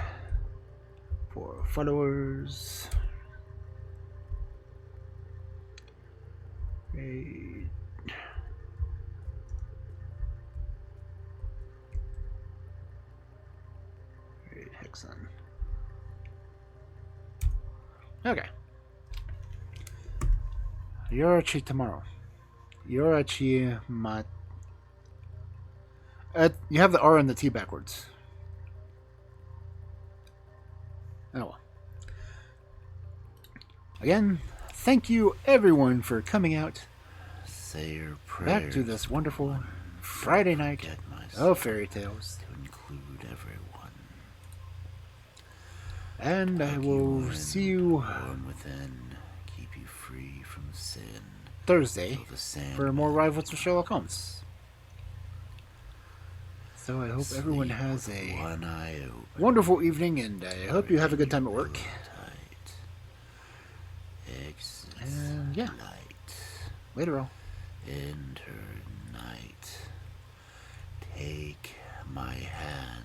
For followers. Raid. Raid Hexen. Okay. Uraschimataro. Uraschimataro. You have the R and the T backwards. Oh well. Again, thank you everyone for coming out. Say your prayers. Back to this wonderful Friday night of fairy tales. To include everyone. And I will see you Born within, keep you free from sin. Thursday for more Rivals of Sherlock Holmes. So I hope everyone has a wonderful evening, and I hope you have a good time at work. And yeah, later all. Enter night. Take my hand.